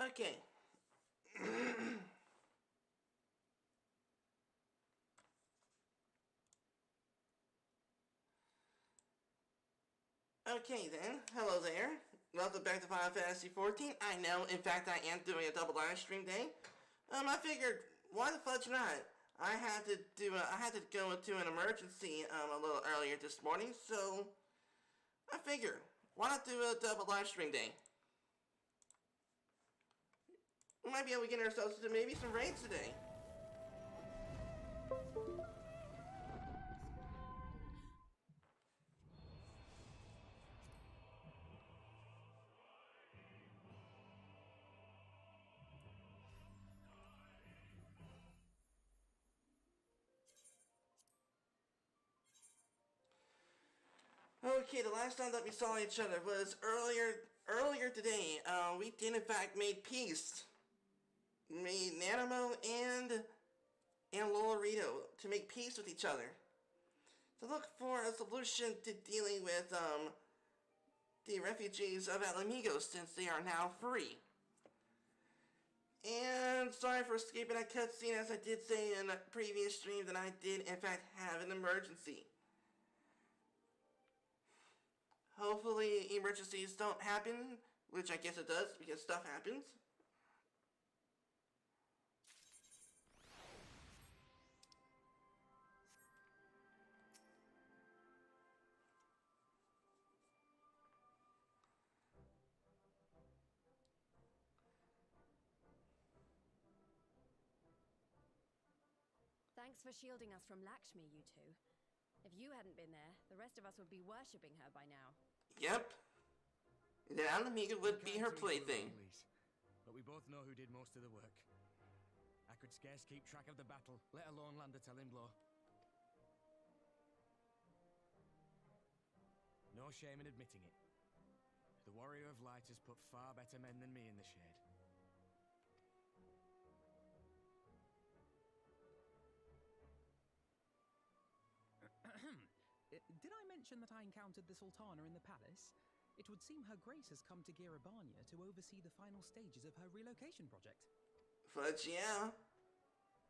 Okay. Okay then, hello there. Welcome back to Final Fantasy 14. I know, in fact, I am doing a double live stream day. I figured, why the fudge not? I had to go into an emergency a little earlier this morning, so I figured, why not do a double live stream day? We might be able to get ourselves into maybe some raids today. Okay, the last time that we saw each other was earlier today. We did in fact make peace. Made Nanamo and Lolorito to make peace with each other. To look for a solution to dealing with the refugees of MMORPG since they are now free. And sorry for skipping that cutscene, as I did say in a previous stream that I did in fact have an emergency. Hopefully emergencies don't happen, which I guess it does because stuff happens. Thanks for shielding us from Lakshmi, you two. If you hadn't been there, the rest of us would be worshipping her by now. Yep. The Alameda would be her plaything. But we both know who did most of the work. I could scarce keep track of the battle, let alone land a telling blow. No shame in admitting it. The Warrior of Light has put far better men than me in the shade. Did I mention that I encountered the Sultana in the palace? It would seem Her Grace has come to Girabania to oversee the final stages of her relocation project. Fudge, yeah.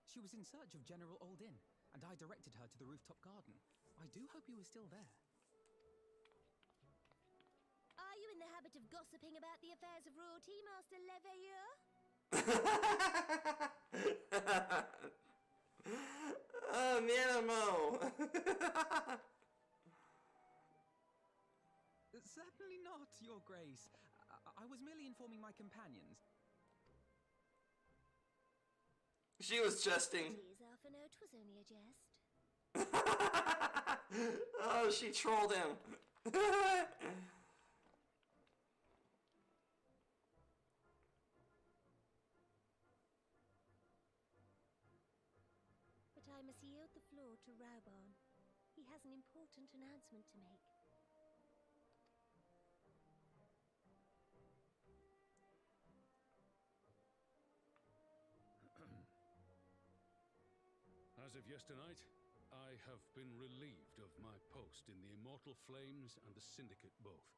She was in search of General Oldin, and I directed her to the rooftop garden. I do hope he was still there. Are you in the habit of gossiping about the affairs of royalty, Master Leveilleur? Oh, Nanamo! Certainly not, Your Grace. I was merely informing my companions. She was jesting. Please, Alphino, 'twas only a jest. Oh, she trolled him. But I must yield the floor to Raubon. He has an important announcement to make. As of yesternight, I have been relieved of my post in the Immortal Flames and the Syndicate both.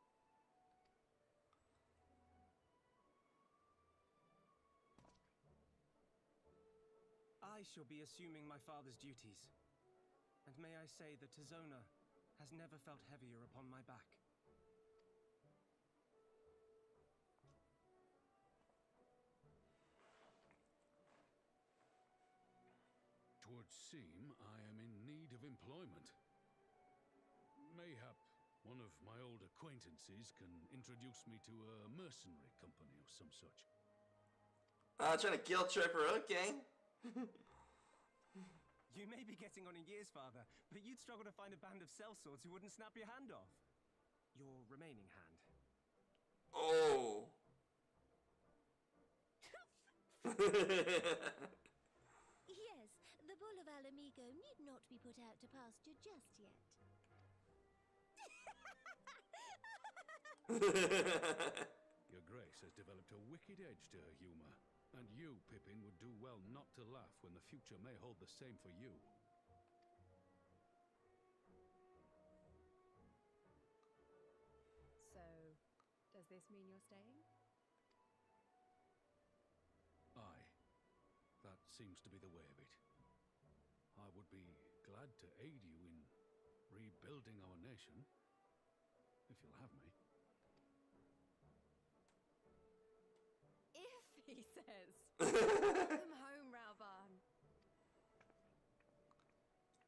I shall be assuming my father's duties. And may I say that Tizona has never felt heavier upon my back. Twould seem I am in need of employment. Mayhap one of my old acquaintances can introduce me to a mercenary company or some such. Trying to guilt trip her, okay. You may be getting on in years, father, but you'd struggle to find a band of sellswords who wouldn't snap your hand off. Your remaining hand. Oh. Yes, the bull of Alamigo need not be put out to pasture just yet. Your Grace has developed a wicked edge to her humor, and you, Pippin, would do well not to laugh when the future may hold the same for you. So, does this mean you're staying? seems to be the way of it. I would be glad to aid you in rebuilding our nation, if you'll have me. If, he says. Welcome home, Ralban.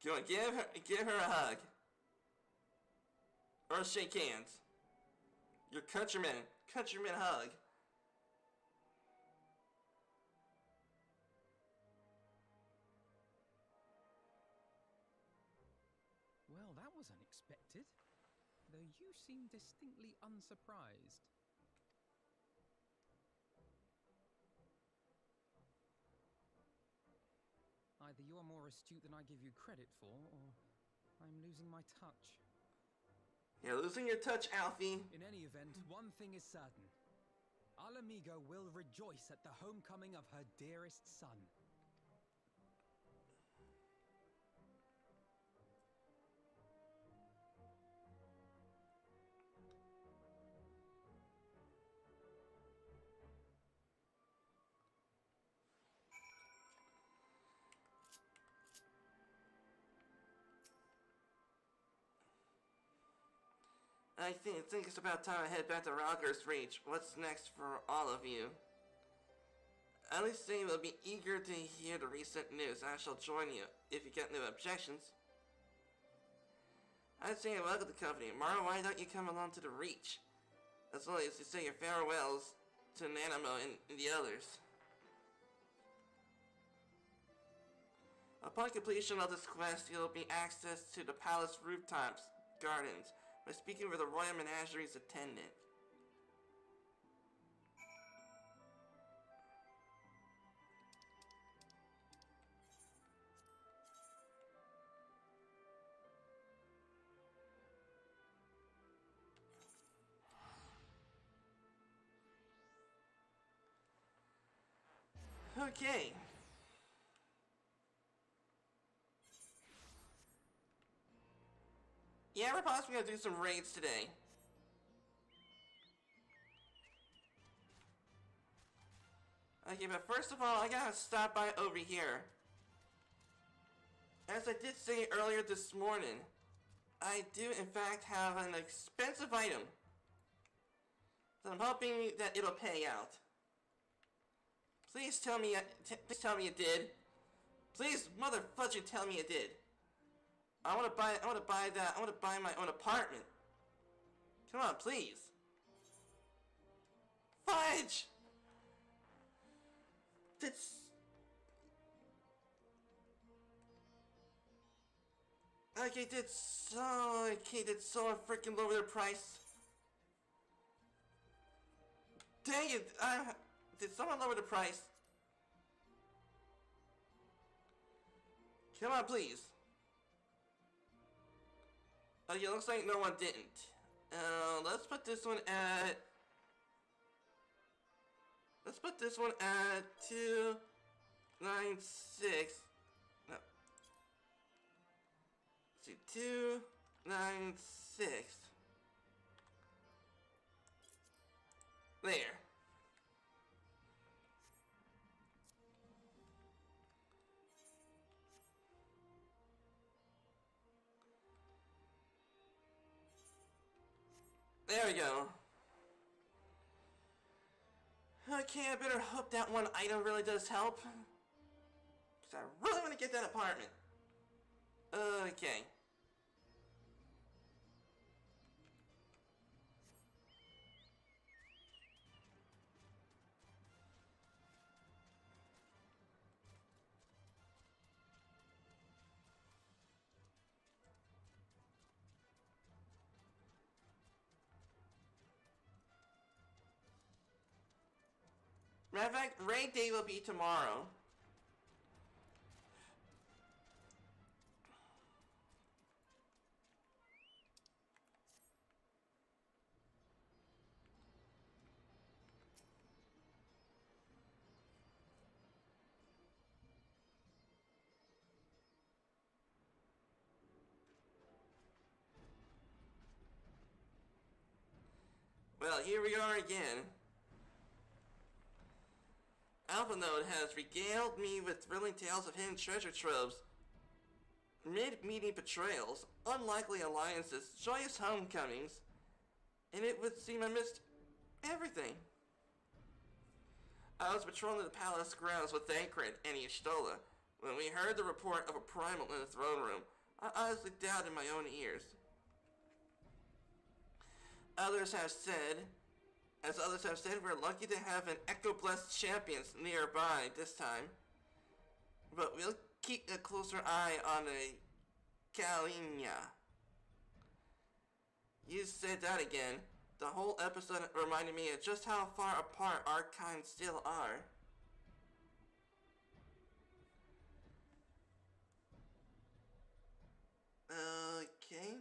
Go on, give her a hug. Or shake hands. Your countryman hug. Well, that was unexpected. Though you seem distinctly unsurprised. Either you are more astute than I give you credit for, or I'm losing my touch. You're losing your touch, Alfie. In any event, one thing is certain. Alamigo will rejoice at the homecoming of her dearest son. I think it's about time I head back to Ralger's Reach. What's next for all of you? Alice will be eager to hear the recent news. I shall join you if you get no objections. I'd say welcome to the company. Mara, why don't you come along to the Reach? As well as you say your farewells to Nanamo and the others. Upon completion of this quest, you'll be access to the palace rooftops, gardens, by speaking with the Royal Menagerie's attendant. Okay. Yeah, we're possibly gonna do some raids today. Okay, but first of all, I gotta stop by over here. As I did say earlier this morning, I do in fact have an expensive item. So I'm hoping that it'll pay out. Please tell me it did. Please, motherfudge, tell me it did. I wanna buy my own apartment. Come on, please. Fudge! Did someone freaking lower their price? Dang it, did someone lower the price? Come on, please. Okay, looks like no one didn't. Let's put this one at... Let's put this one at 296. No. Let's see, 296. There. There we go. Okay, I better hope that one item really does help. Because I really want to get that apartment. Okay. Matter of fact, raid day will be tomorrow. Well, here we are again. Alpha Node has regaled me with thrilling tales of hidden treasure troves, mid-meeting betrayals, unlikely alliances, joyous homecomings, and it would seem I missed everything. I was patrolling the palace grounds with Thancred and Y'shtola when we heard the report of a primal in the throne room. I honestly doubted my own ears. Others have said, we're lucky to have an Echo-blessed champions nearby this time. But we'll keep a closer eye on the Kalinia. You said that again. The whole episode reminded me of just how far apart our kinds still are. Okay.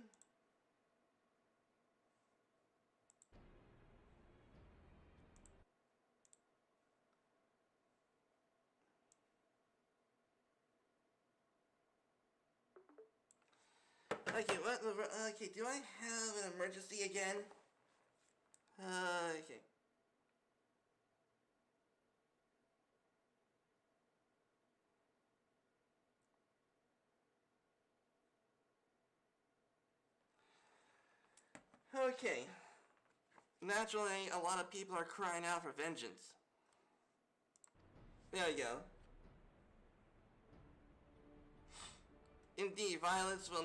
Okay, what? Okay, do I have an emergency again? Okay. Okay. Naturally, a lot of people are crying out for vengeance. There you go. Indeed, violence will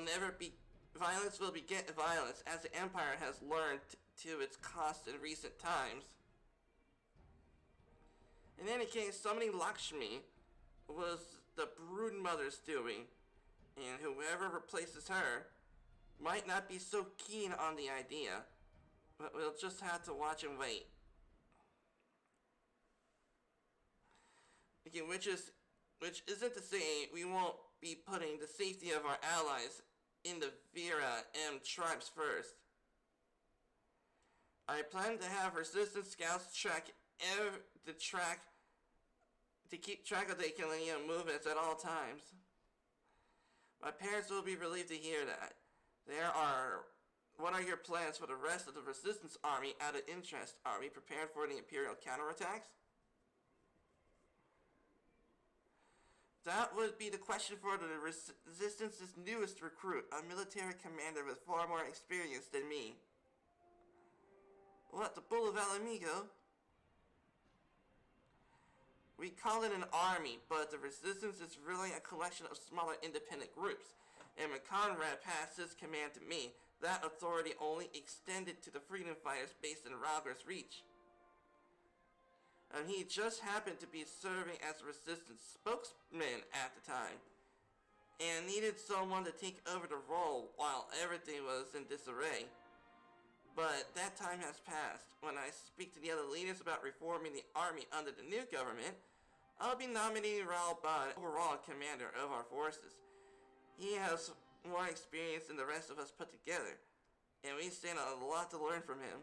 beget violence, as the Empire has learned to its cost in recent times. In any case, summoning Lakshmi was the Broodmother's doing, and whoever replaces her might not be so keen on the idea, but we'll just have to watch and wait. Okay, which isn't to say we won't be putting the safety of our allies in the Vera M tribes first. I plan to have resistance scouts to keep track of the Kalinia movements at all times. My parents will be relieved to hear that. What are your plans for the rest of the resistance army out of interest? Are we prepared for the Imperial counterattacks? That would be the question for the Resistance's newest recruit, a military commander with far more experience than me. What, the Bull of Alamigo? We call it an army, but the Resistance is really a collection of smaller independent groups. And when Conrad passed his command to me, that authority only extended to the freedom fighters based in Rauger's Reach. And he just happened to be serving as a Resistance spokesman at the time, and needed someone to take over the role while everything was in disarray. But that time has passed. When I speak to the other leaders about reforming the army under the new government, I'll be nominating Raoul Bond overall commander of our forces. He has more experience than the rest of us put together, and we stand a lot to learn from him.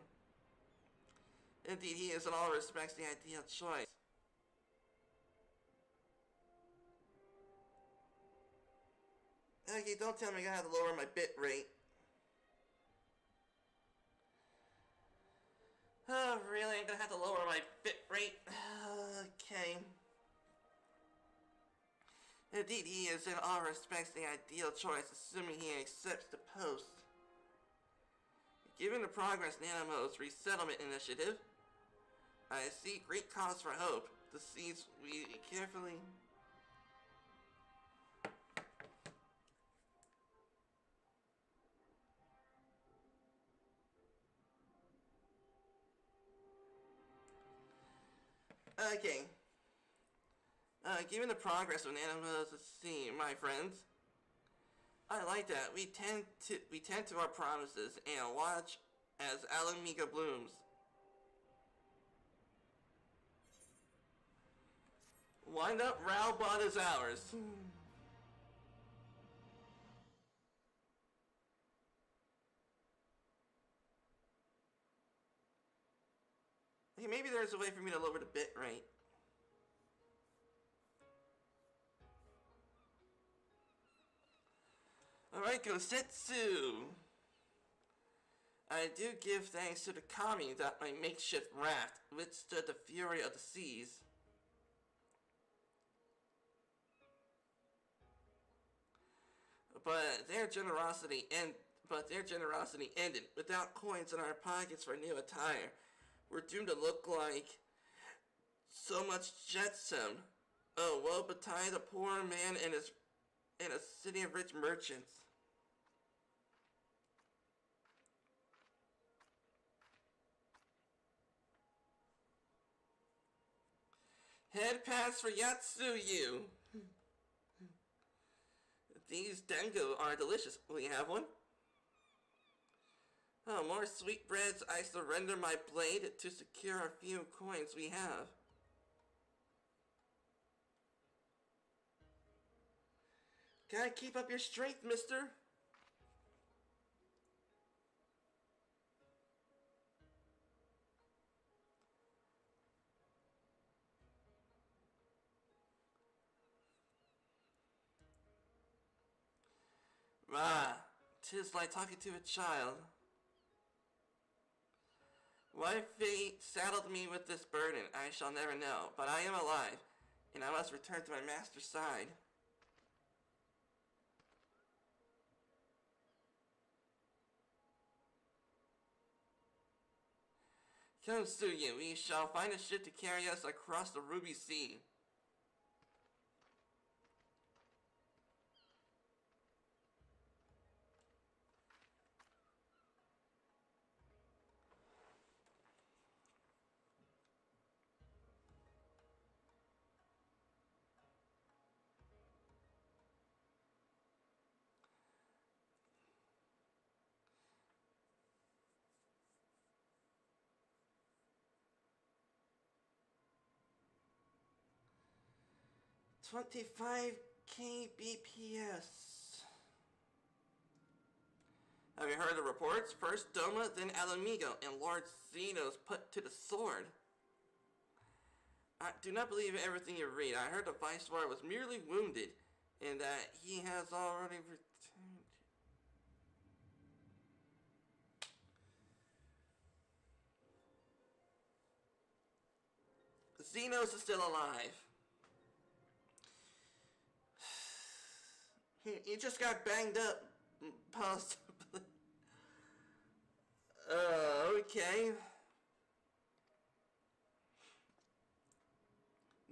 Indeed, he is in all respects the ideal choice. Okay, don't tell me I'm gonna have to lower my bit rate. Oh, really? I'm gonna have to lower my bit rate? Okay. Indeed, he is in all respects the ideal choice, assuming he accepts the post. Given the progress in Animo's resettlement initiative, I see great cause for hope. The seeds we carefully... Okay. Given the progress of Animo's, let's see, my friends. I like that. We tend to our promises and watch as Alamiga blooms. Wind up, Raubot is ours. Okay, maybe there's a way for me to lower the bit rate. Alright, Gosetsu. I do give thanks to the kami that my makeshift raft withstood the fury of the seas. But their generosity ended. Without coins in our pockets for new attire, we're doomed to look like so much jetsam. Oh, woe betide the poor man and a city of rich merchants. Head pass for Yatsuyu. These dango are delicious. Will you have one? Oh, more sweetbreads. I surrender my blade to secure a few coins we have. Gotta keep up your strength, mister. Ah, 'tis like talking to a child. Why fate saddled me with this burden, I shall never know, but I am alive, and I must return to my master's side. Come, Suyu, we shall find a ship to carry us across the Ruby Sea. $25 kbps. Have you heard the reports? First Doma, then Alamigo, and Lord Zeno's put to the sword. I do not believe everything you read. I heard the Viceroy was merely wounded, and that he has already returned. Zenos is still alive. He just got banged up, possibly. Okay.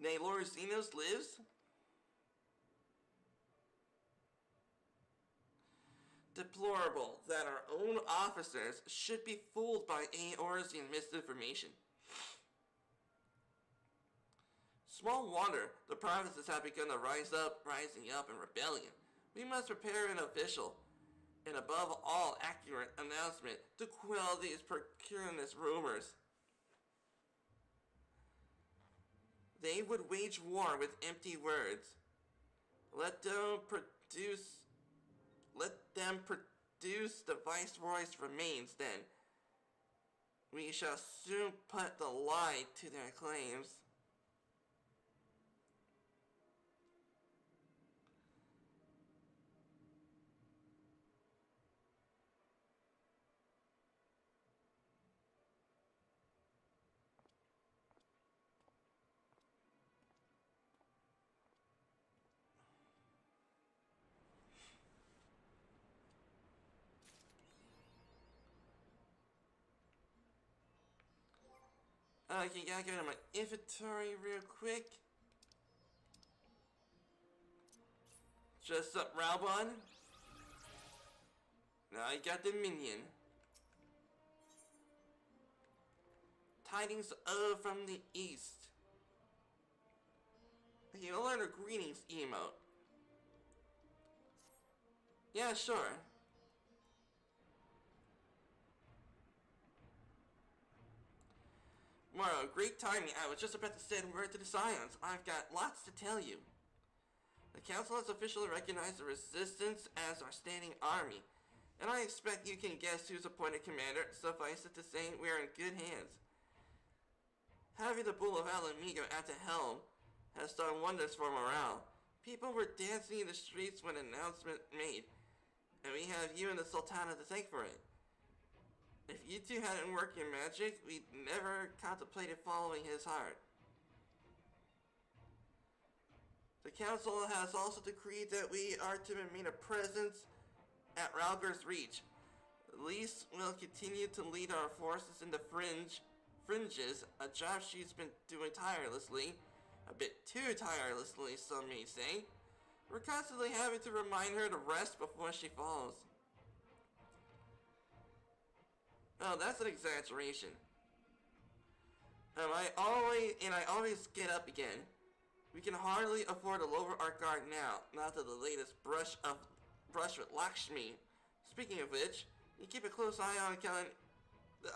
Nay, Lord Zenos lives? Deplorable that our own officers should be fooled by Eorzean misinformation. Small wonder the provinces have begun to rising up in rebellion. We must prepare an official, and above all accurate announcement to quell these pernicious rumors. They would wage war with empty words. Let them produce the Viceroy's remains then. We shall soon put the lie to their claims. Okay, gotta go to my inventory real quick. Just up, Raubon. Now I got the minion. Tidings from the east. Okay, you'll learn a greetings emote. Yeah, sure. Moro, great timing. I was just about to send word to the Scions. I've got lots to tell you. The Council has officially recognized the Resistance as our standing army, and I expect you can guess who's appointed commander. Suffice it to say, we're in good hands. Having the Bull of Alamigo at the helm has done wonders for morale. People were dancing in the streets when an announcement made, and we have you and the Sultana to thank for it. If you two hadn't worked your magic, we'd never contemplated following his heart. The council has also decreed that we are to remain a presence at Ralger's Reach. Lise will continue to lead our forces in the fringes, a job she's been doing tirelessly. A bit too tirelessly, some may say. We're constantly having to remind her to rest before she falls. Oh, that's an exaggeration. I always get up again. We can hardly afford to lower our guard now, not to the latest brush with Lakshmi. Speaking of which, you keep a close eye on Kellen.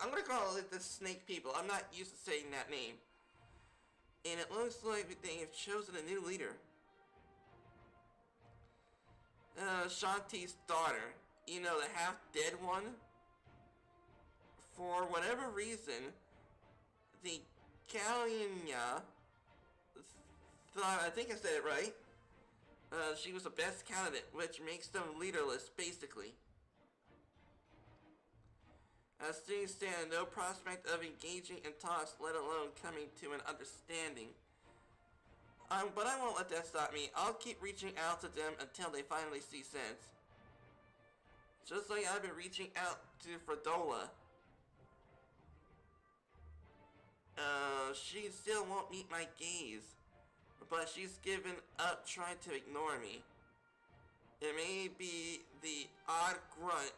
I'm gonna call it the Snake People. I'm not used to saying that name. And it looks like they have chosen a new leader. Shanti's daughter. You know, the half-dead one? For whatever reason, the Kalyana thought, I think I said it right, she was the best candidate, which makes them leaderless, basically. As things stand, no prospect of engaging in talks, let alone coming to an understanding. But I won't let that stop me. I'll keep reaching out to them until they finally see sense. Just like I've been reaching out to Fredola. She still won't meet my gaze. But she's given up trying to ignore me. It may be the odd grunt,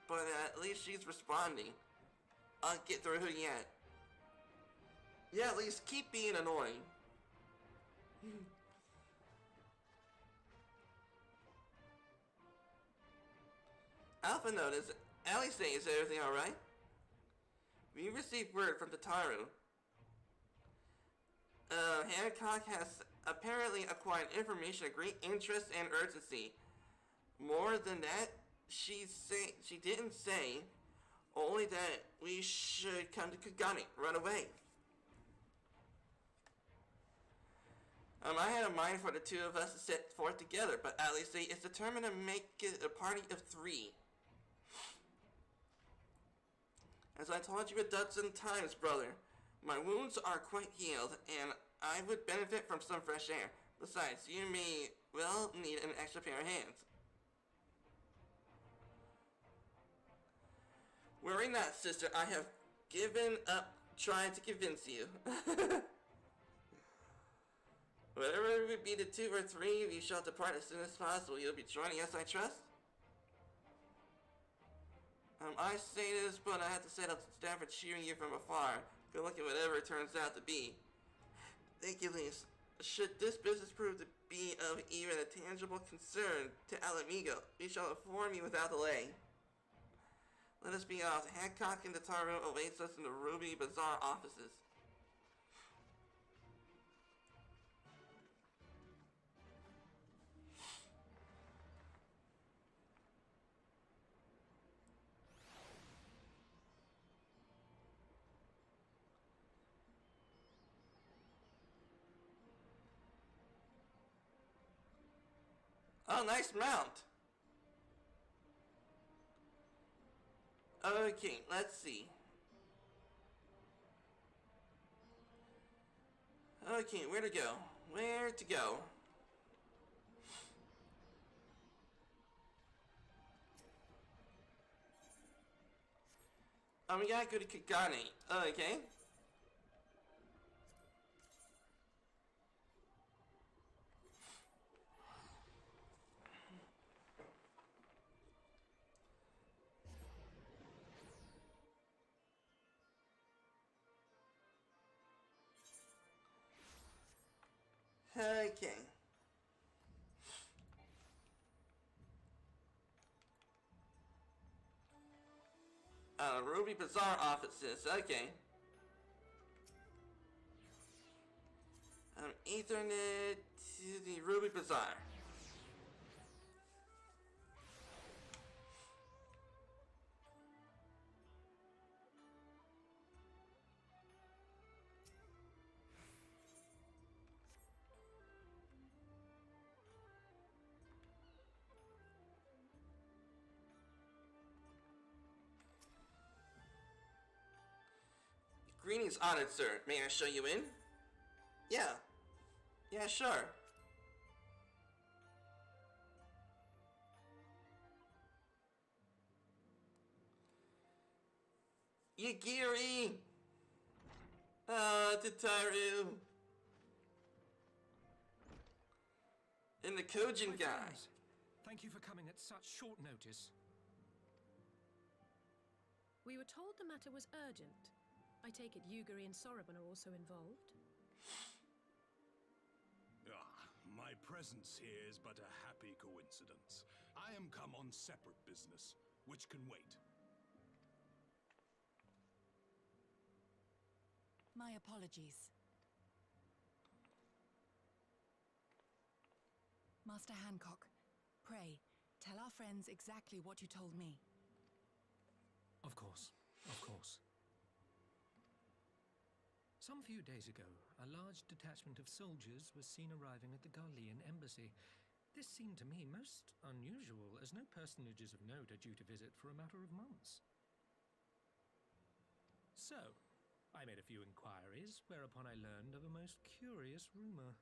but at least she's responding. I'll get through her yet. Yeah, at least keep being annoying. Alpha notice, Allie says, is everything alright? We received word from Tataru. Hancock has apparently acquired information of great interest and urgency. More than that, she didn't say, only that we should come to Kagane right away. I had a mind for the two of us to set forth together, but Alice is determined to make it a party of 3. As I told you a dozen times, brother, my wounds are quite healed, and I would benefit from some fresh air. Besides, you may well need an extra pair of hands. Worry not, sister. I have given up trying to convince you. Whatever it would be the 2 or 3, we shall depart as soon as possible. You'll be joining us, I trust? I say this, but I have to set up to stand for cheering you from afar. Good luck at whatever it turns out to be. Thank you, Lise. Should this business prove to be of even a tangible concern to Alamigo, we shall inform you without delay. Let us be off. Hancock and Tataru awaits us in the Ruby Bazaar offices. Oh, nice mount. Okay, let's see. Okay, where to go? Where to go? We gotta go to Kagane. Okay. Okay. Ruby Bazaar offices. Okay. Ethernet to the Ruby Bazaar. Greetings, honored sir. May I show you in? Yeah. Yeah, sure. Yagiri! Tataru! And the Kojin My guy. friends, thank you for coming at such short notice. We were told the matter was urgent. I take it Yugiri and Soroban are also involved? My presence here is but a happy coincidence. I am come on separate business, which can wait. My apologies. Master Hancock, pray, tell our friends exactly what you told me. Of course, of course. Some few days ago, a large detachment of soldiers was seen arriving at the Garlean embassy. This seemed to me most unusual, as no personages of note are due to visit for a matter of months. So, I made a few inquiries, whereupon I learned of a most curious rumor.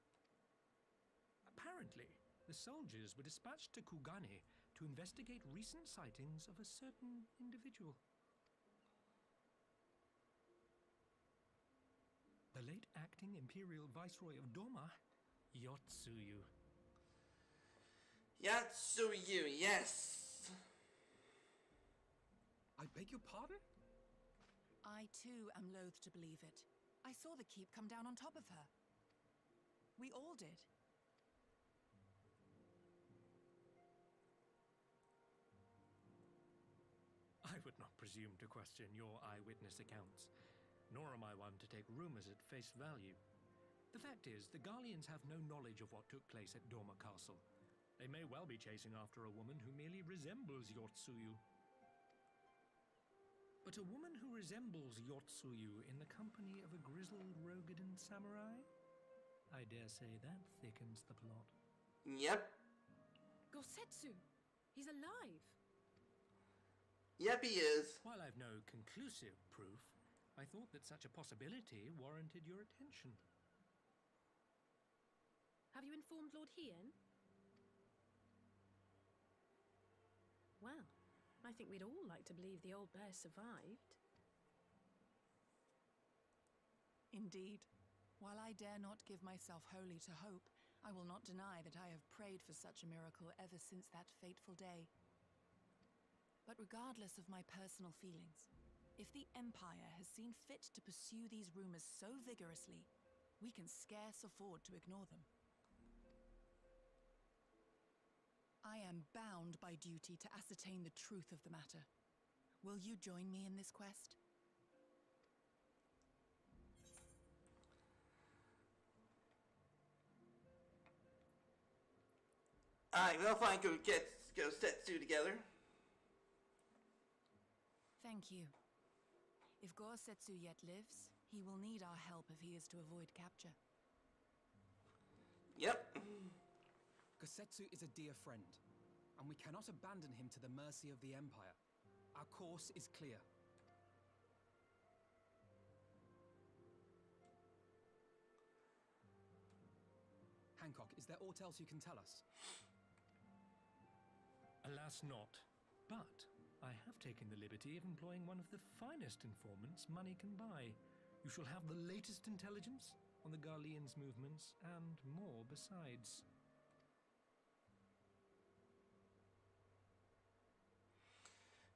Apparently, the soldiers were dispatched to Kugane to investigate recent sightings of a certain individual. The late acting Imperial Viceroy of Doma, Yotsuyu. Yotsuyu, yes! I beg your pardon? I too am loath to believe it. I saw the keep come down on top of her. We all did. I would not presume to question your eyewitness accounts, nor am I one to take rumors at face value. The fact is, the Garleans have no knowledge of what took place at Doma Castle. They may well be chasing after a woman who merely resembles Yotsuyu. But a woman who resembles Yotsuyu in the company of a grizzled Rogadan samurai? I dare say that thickens the plot. Yep. Gosetsu! He's alive! Yep, he is. While I've no conclusive proof, I thought that such a possibility warranted your attention. Have you informed Lord Hien? Well, I think we'd all like to believe the old bear survived. Indeed. While I dare not give myself wholly to hope, I will not deny that I have prayed for such a miracle ever since that fateful day. But regardless of my personal feelings, if the Empire has seen fit to pursue these rumors so vigorously, we can scarce afford to ignore them. I am bound by duty to ascertain the truth of the matter. Will you join me in this quest? Alright, we'll find Gosetsu together. Thank you. If Gosetsu yet lives, he will need our help if he is to avoid capture. Yep. Gosetsu is a dear friend, and we cannot abandon him to the mercy of the Empire. Our course is clear. Hancock, is there aught else you can tell us? Alas not. But I have taken the liberty of employing one of the finest informants money can buy. You shall have the latest intelligence on the Garleans' movements, and more besides.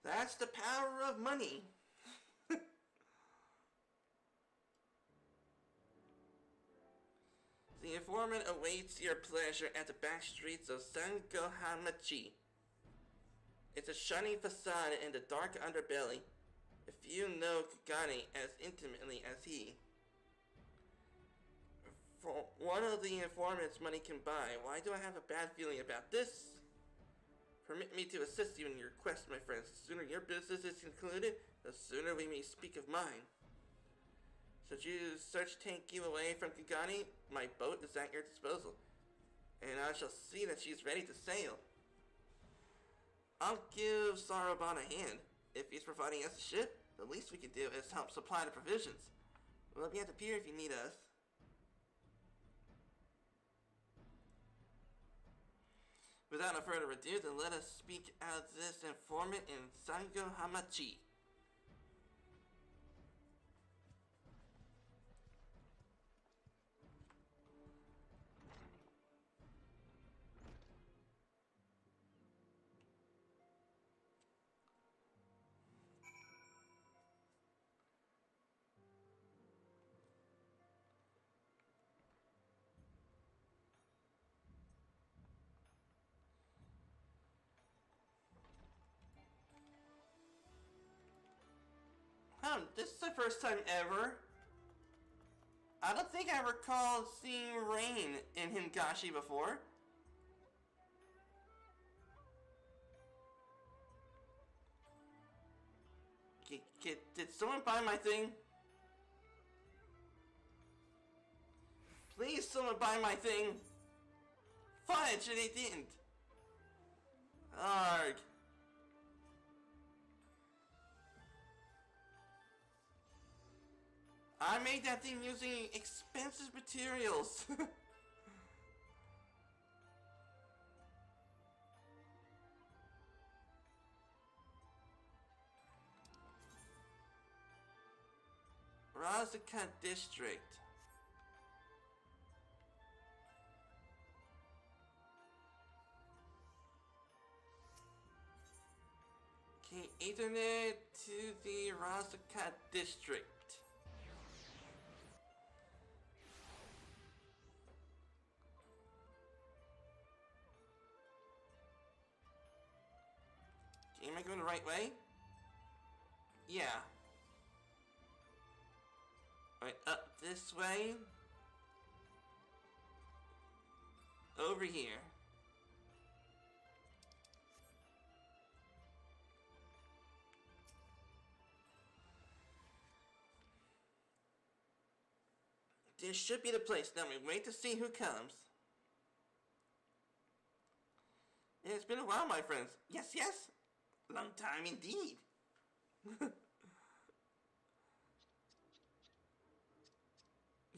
That's the power of money. The informant awaits your pleasure at the back streets of Sangohamachi. It's a shiny facade in the dark underbelly. If you know Kugane as intimately as he. For one of the informants money can buy, why do I have a bad feeling about this? Permit me to assist you in your quest, my friends. The sooner your business is concluded, the sooner we may speak of mine. Should you search take you away from Kugane, my boat is at your disposal, and I shall see that she's ready to sail. I'll give Soroban a hand. If he's providing us a ship, the least we can do is help supply the provisions. We'll be at the pier if you need us. Without no further ado, then let us speak out this informant in Sangohamachi. This is the first time ever. I don't think I recall seeing rain in Hingashi before. Did someone buy my thing? Please, someone buy my thing. Fudge, they didn't. Arg. I made that thing using expensive materials. Razaka District. Okay, Ethernet to the Razaka District. Okay, am I going the right way? Yeah. Alright, up this way. Over here. This should be the place. Now we wait to see who comes. It's been a while, my friends. Yes, yes. Long time indeed.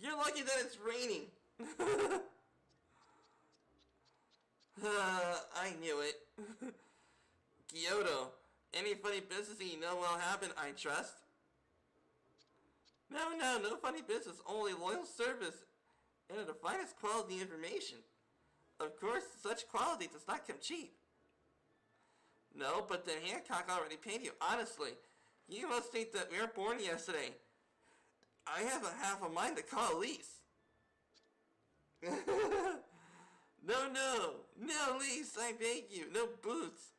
You're lucky that it's raining. I knew it. Kyoto. Any funny business you know will happen, I trust? No funny business. Only loyal service and the finest quality information. Of course, such quality does not come cheap. No, but then Hancock already paid you. Honestly, you must think that we were born yesterday. I have a half a mind to call Elise. No, Elise, I beg you, no boots.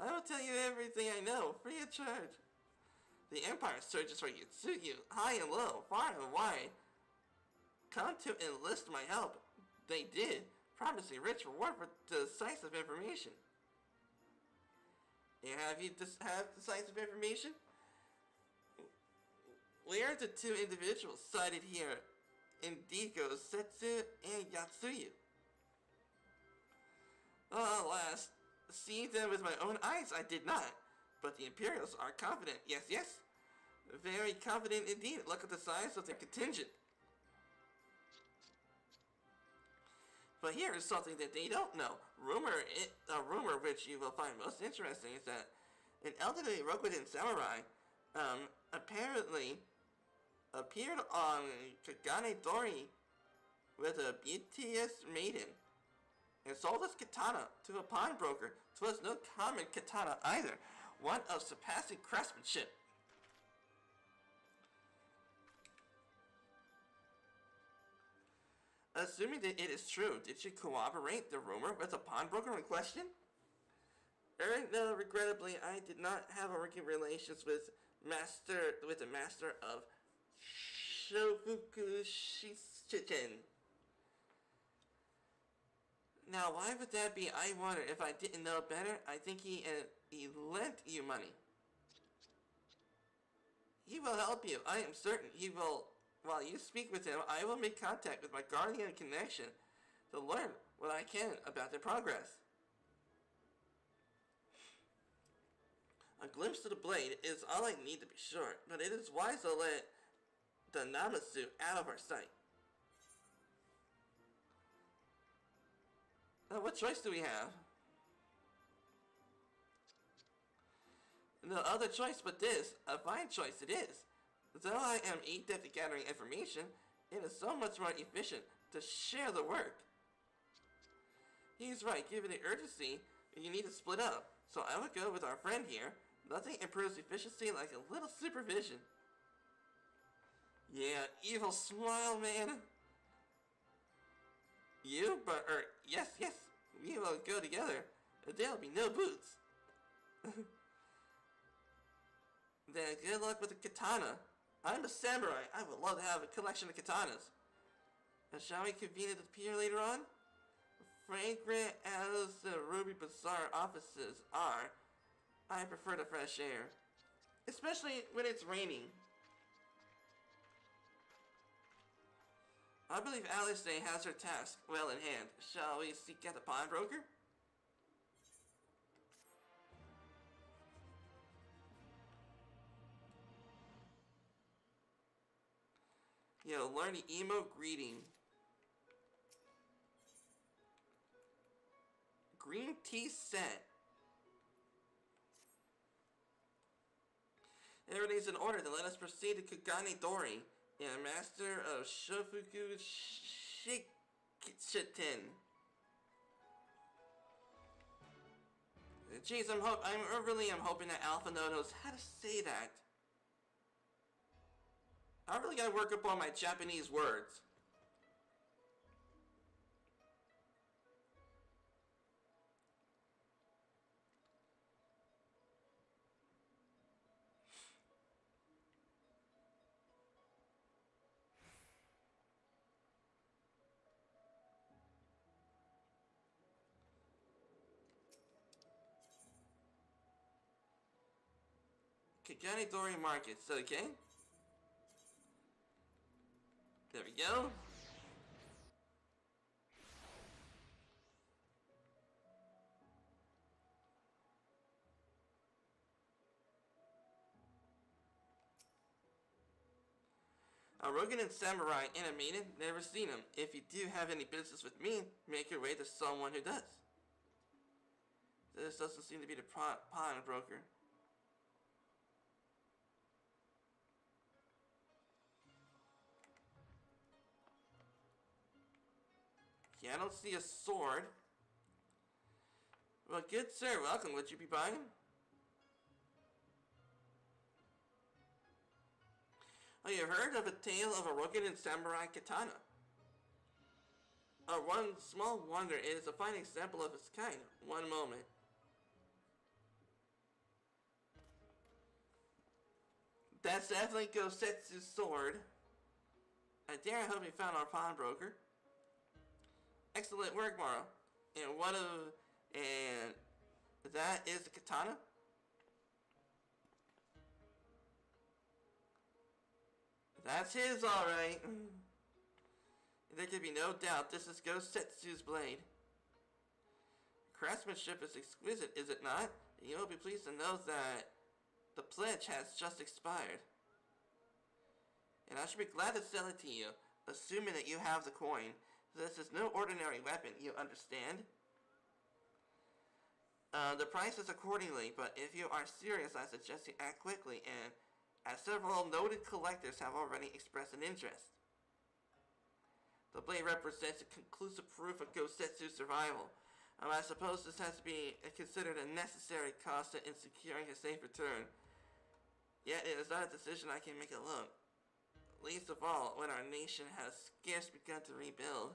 I will tell you everything I know, free of charge. The Empire searches for Yutsuyu, high and low, far and wide. Come to enlist my help. They did, promising rich reward for decisive information. And have you have decisive information? Where are the two individuals cited here? Indigo, Setsu, and Yatsuyu. Alas, see them with my own eyes I did not. But the Imperials are confident. Yes, yes. Very confident indeed. Look at the size of their contingent. But here is something that they don't know. A rumor which you will find most interesting is that an elderly Rokugan samurai apparently appeared on Kagane Dori with a beauteous maiden and sold his katana to a pawnbroker. 'Twas no common katana either, one of surpassing craftsmanship. Assuming that it is true, did you corroborate the rumor with the pawnbroker in question? No, regrettably, I did not have working relations with the master of Shofuku Shichiken. Now, why would that be? I wonder. If I didn't know better, I think he lent you money. He will help you. I am certain he will. While you speak with him, I will make contact with my guardian connection to learn what I can about their progress. A glimpse of the blade is all I need to be sure, but it is wise to let the Namasu out of our sight. Now, what choice do we have? No other choice but this. A fine choice it is. Though I am adept at gathering information, it is so much more efficient to share the work. He's right. Given the urgency, you need to split up. So I would go with our friend here. Nothing improves efficiency like a little supervision. Yeah, evil smile, man. You? Yes, we will go together. There'll be no boots. Then good luck with the katana. I'm a samurai. I would love to have a collection of katanas. And shall we convene at the pier later on? Fragrant as the Ruby Bazaar offices are, I prefer the fresh air. Especially when it's raining. I believe Alice Day has her task well in hand. Shall we seek out the pawnbroker? Yo, learn the emo greeting. Green tea set. Everything's in order, then let us proceed to Kagane Dori, and master of Shofuku Shikiten. Jeez, I'm hoping that Alpha knows how to say that. I really gotta work up on my Japanese words. Kagane Dori Markets, okay? There we go. A Rogan Samurai animated, never seen him. If you do have any business with me, make your way to someone who does. This doesn't seem to be the pawnbroker. Yeah, I don't see a sword. Well, good sir, welcome. Would you be buying? Oh, you heard of a tale of a rugged and samurai katana? One small wonder, it is a fine example of its kind. One moment. That's definitely Gosetsu's sword. I dare hope you found our pawnbroker. Excellent work, Maro. And that is the katana? That's his, alright. There can be no doubt this is Gosetsu's blade. Craftsmanship is exquisite, is it not? You will be pleased to know that the pledge has just expired. And I should be glad to sell it to you, assuming that you have the coin. This is no ordinary weapon, you understand? The price is accordingly, but if you are serious, I suggest you act quickly, and as several noted collectors have already expressed an interest. The blade represents a conclusive proof of Gosetsu's survival. I suppose this has to be considered a necessary cost in securing a safe return. Yet it is not a decision I can make alone. Least of all, when our nation has scarce begun to rebuild.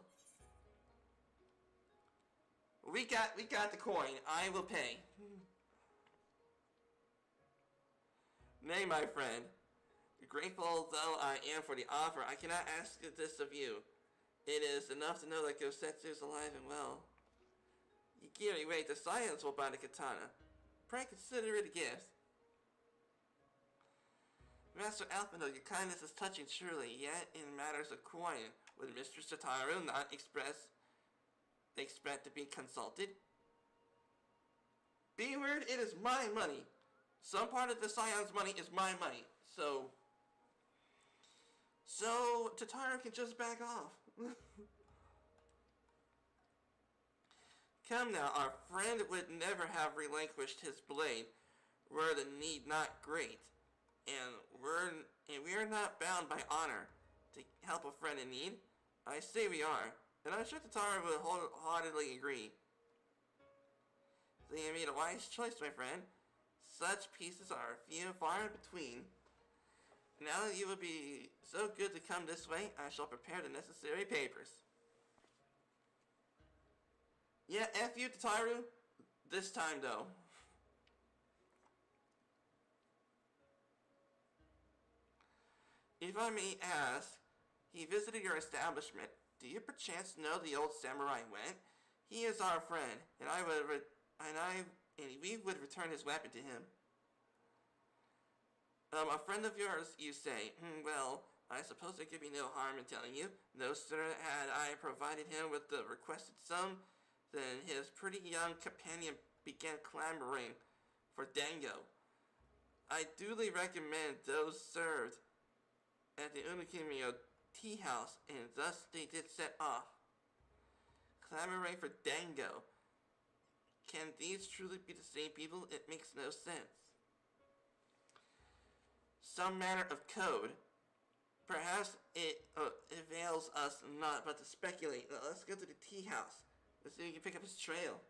We got the coin. I will pay. Nay, my friend. Grateful though I am for the offer, I cannot ask this of you. It is enough to know that Gosetsu is alive and well. Yukiri, wait, the science will buy the katana. Pray consider it a gift. Master Alphino, your kindness is touching truly, yet in matters of coin, would Mr. Satoru not expect to be consulted? B-word, it is my money. Some part of the Scion's money is my money, so Tataru can just back off. Come now, our friend would never have relinquished his blade, were the need not great, and we are not bound by honor to help a friend in need. I say we are, and I'm sure Tataru would wholeheartedly agree. So you made a wise choice, my friend. Such pieces are few and far in between. Now that you will be so good to come this way, I shall prepare the necessary papers. Yeah, F you, Tataru. This time, though. If I may ask, he visited your establishment. Do you perchance know the old samurai went? He is our friend, and we would return his weapon to him. A friend of yours, you say? Well, I suppose there could be no harm in telling you. No sooner had I provided him with the requested sum than his pretty young companion began clamoring for dango. I duly recommend those served at the Unukimio tea house, and thus they did set off, clamoring for dango. Can these truly be the same people? It makes no sense. Some manner of code. Perhaps it avails us not but to speculate. Let's go to the tea house. Let's see if we can pick up his trail.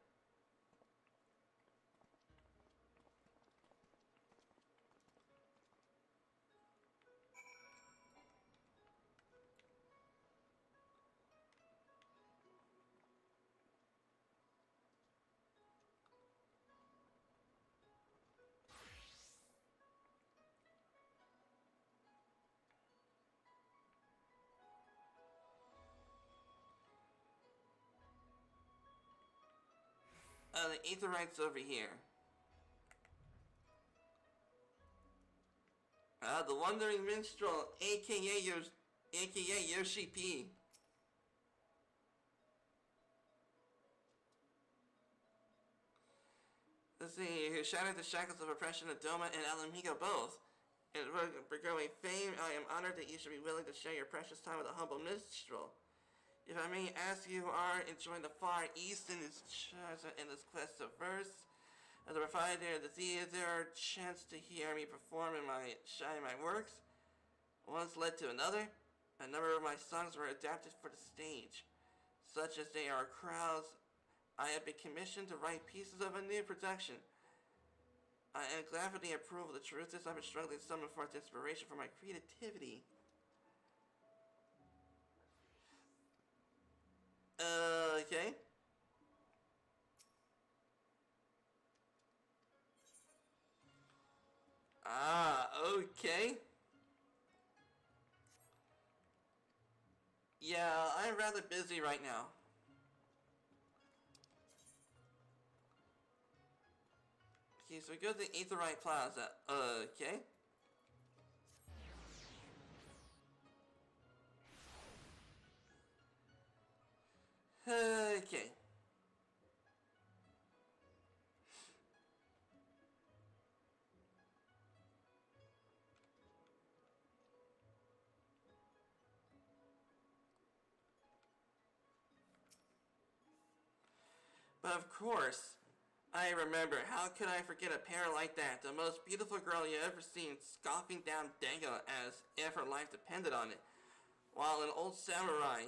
The Aetherite's over here. The Wandering Minstrel, aka Yoshi P. Let's see, who shattered the shackles of oppression of Doma and Alamigo both. And for growing fame, I am honored that you should be willing to share your precious time with a humble minstrel. If I may ask, you are enjoying the Far East in this quest of verse. As a provider of the theater, chance to hear me perform in my works. Once led to another. A number of my songs were adapted for the stage. Such as they are crowds, I have been commissioned to write pieces of a new production. I am glad for the approval. The truth is, I've been struggling to summon forth inspiration for my creativity. Okay. Okay. Yeah, I'm rather busy right now. Okay, so we go to the Aetherite Plaza. Okay. Okay. But of course, I remember. How could I forget a pair like that? The most beautiful girl you ever seen, scoffing down Dango as if her life depended on it, while an old samurai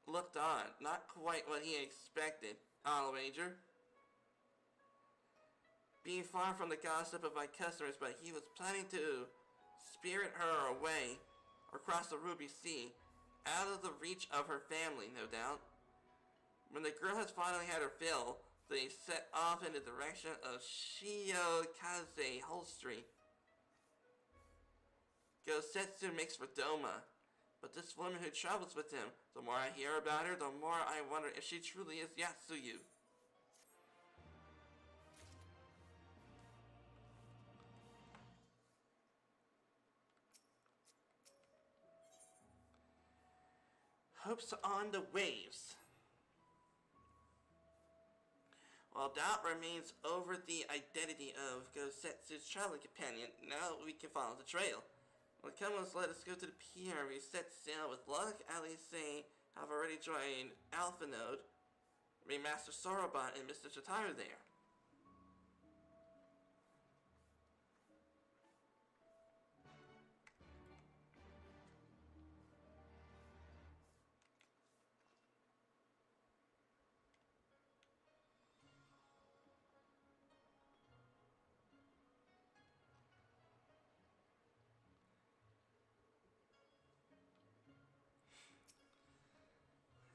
looked on. Not quite what he expected, I'll wager. Being far from the gossip of my customers, but he was planning to spirit her away across the Ruby Sea, out of the reach of her family, no doubt. When the girl has finally had her fill, they set off in the direction of Shiokaze Holstry. Gosetsu makes for Doma, but this woman who travels with him, the more I hear about her, the more I wonder if she truly is Yatsuyu. Hopes on the waves. While doubt remains over the identity of Gosetsu's traveling companion, now we can follow the trail. Well, come on, let us go to the pier. We set sail with luck. Alice have already joined Alpha Node, Master Sorobot, and Mr. Chataru there.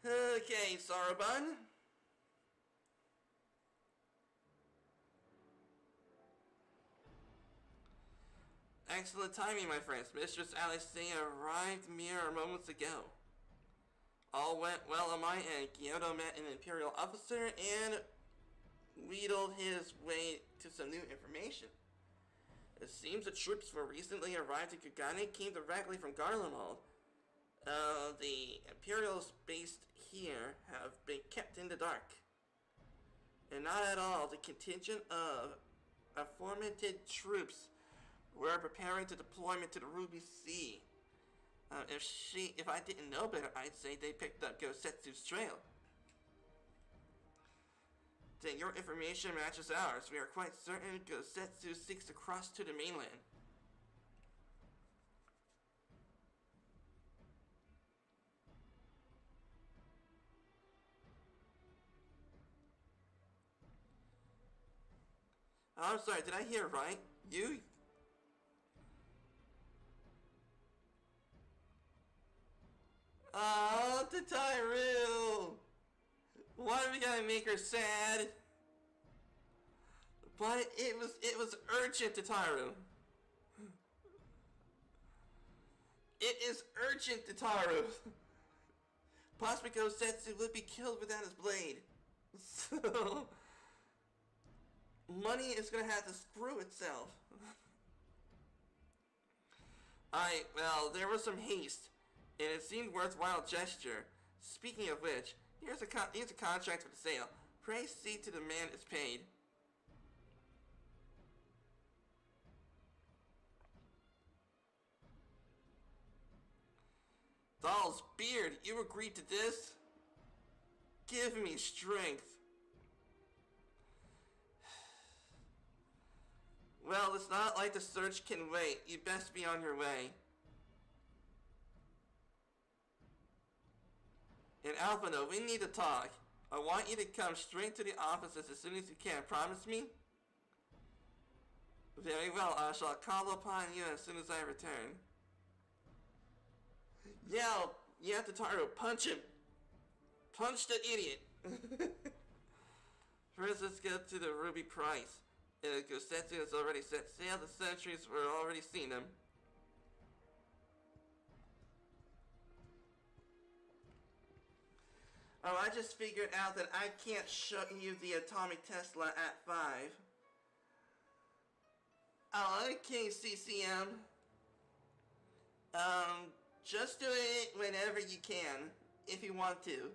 Okay, Sorobun. Excellent timing, my friends. Mistress Alicia arrived mere moments ago. All went well on my end. Kyoto met an Imperial officer and wheedled his way to some new information. It seems the troops who recently arrived in Kugane came directly from Garlemald. The Imperials based here have been kept in the dark. And not at all the contingent of aforementioned troops were preparing to deployment to the Ruby Sea. If I didn't know better, I'd say they picked up Gosetsu's trail. Then your information matches ours. We are quite certain Gosetsu seeks to cross to the mainland. Oh, I'm sorry, did I hear right? You? Oh, the Tyrell! Why do we gotta make her sad? But it was urgent, Tataru. It is urgent, Tataru. Possibly Gosetsu would be killed without his blade. So money is gonna have to screw itself. Alright, well, there was some haste, and it seemed worthwhile gesture. Speaking of which, here's a contract for the sale. Pray see to the man is paid. Doll's beard, you agreed to this? Give me strength. Well, it's not like the search can wait. You best be on your way. And Alphino, we need to talk. I want you to come straight to the offices as soon as you can. Promise me? Very well, I shall call upon you as soon as I return. Yeah, Tataru, punch him. Punch the idiot. First, let's get to the Ruby Price. Gosetsu has already set sail. The sentries were already seen them. Oh, I just figured out that I can't show you the Atomic Tesla at 5. Oh, okay, CCM. Just do it whenever you can, if you want to.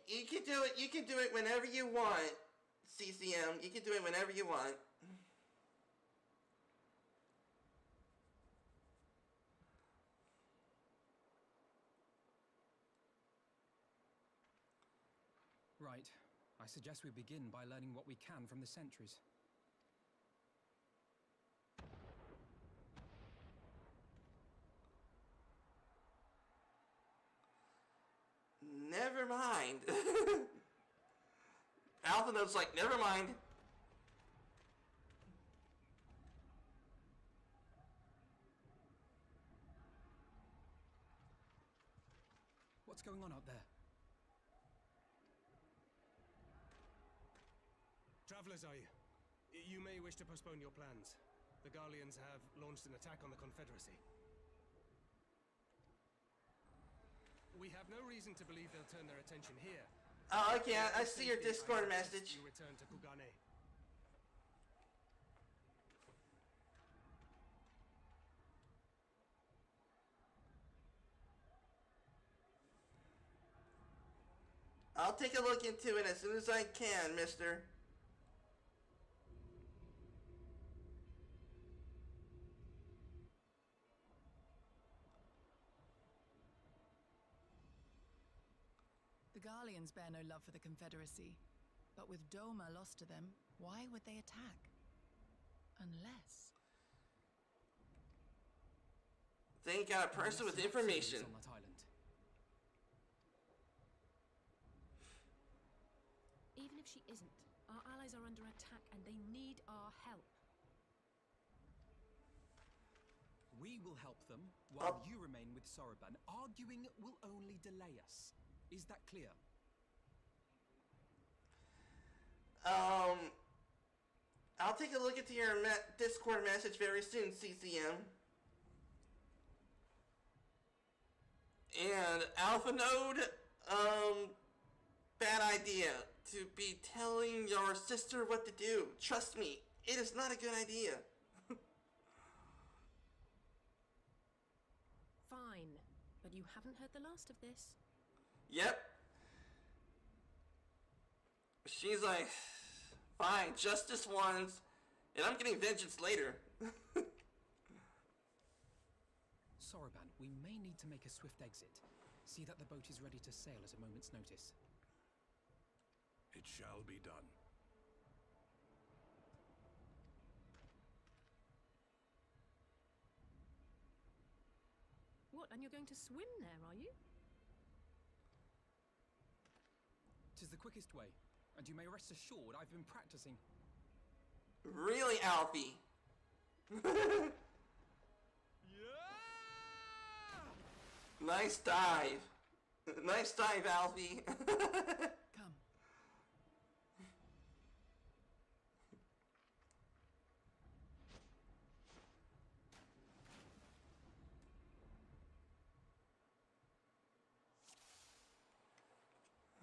You can do it. You can do it whenever you want, CCM. You can do it whenever you want. Right. I suggest we begin by learning what we can from the sentries. Never mind. Alphino's like, never mind. What's going on out there? Travelers, you may wish to postpone your plans. The Garleans have launched an attack on the Confederacy. We have no reason to believe they'll turn their attention here. Oh, okay, I see your Discord message. You return to Kugane. I'll take a look into it as soon as I can, mister. The Garleans bear no love for the Confederacy, but with Doma lost to them, why would they attack? Unless... They got a person with information. On that island. Even if she isn't, our allies are under attack and they need our help. We will help them while you remain with Soroban. Arguing will only delay us. Is that clear? I'll take a look at your Discord message very soon, CCM. And Alpha Node, bad idea to be telling your sister what to do. Trust me, it is not a good idea. Fine, but you haven't heard the last of this. Yep. She's like, fine, justice once, and I'm getting vengeance later. Soroban, we may need to make a swift exit. See that the boat is ready to sail at a moment's notice. It shall be done. What, and you're going to swim there, are you? 'Tis the quickest way, and you may rest assured I've been practicing. Really, Alfie? Nice dive. Nice dive, Alfie. Come.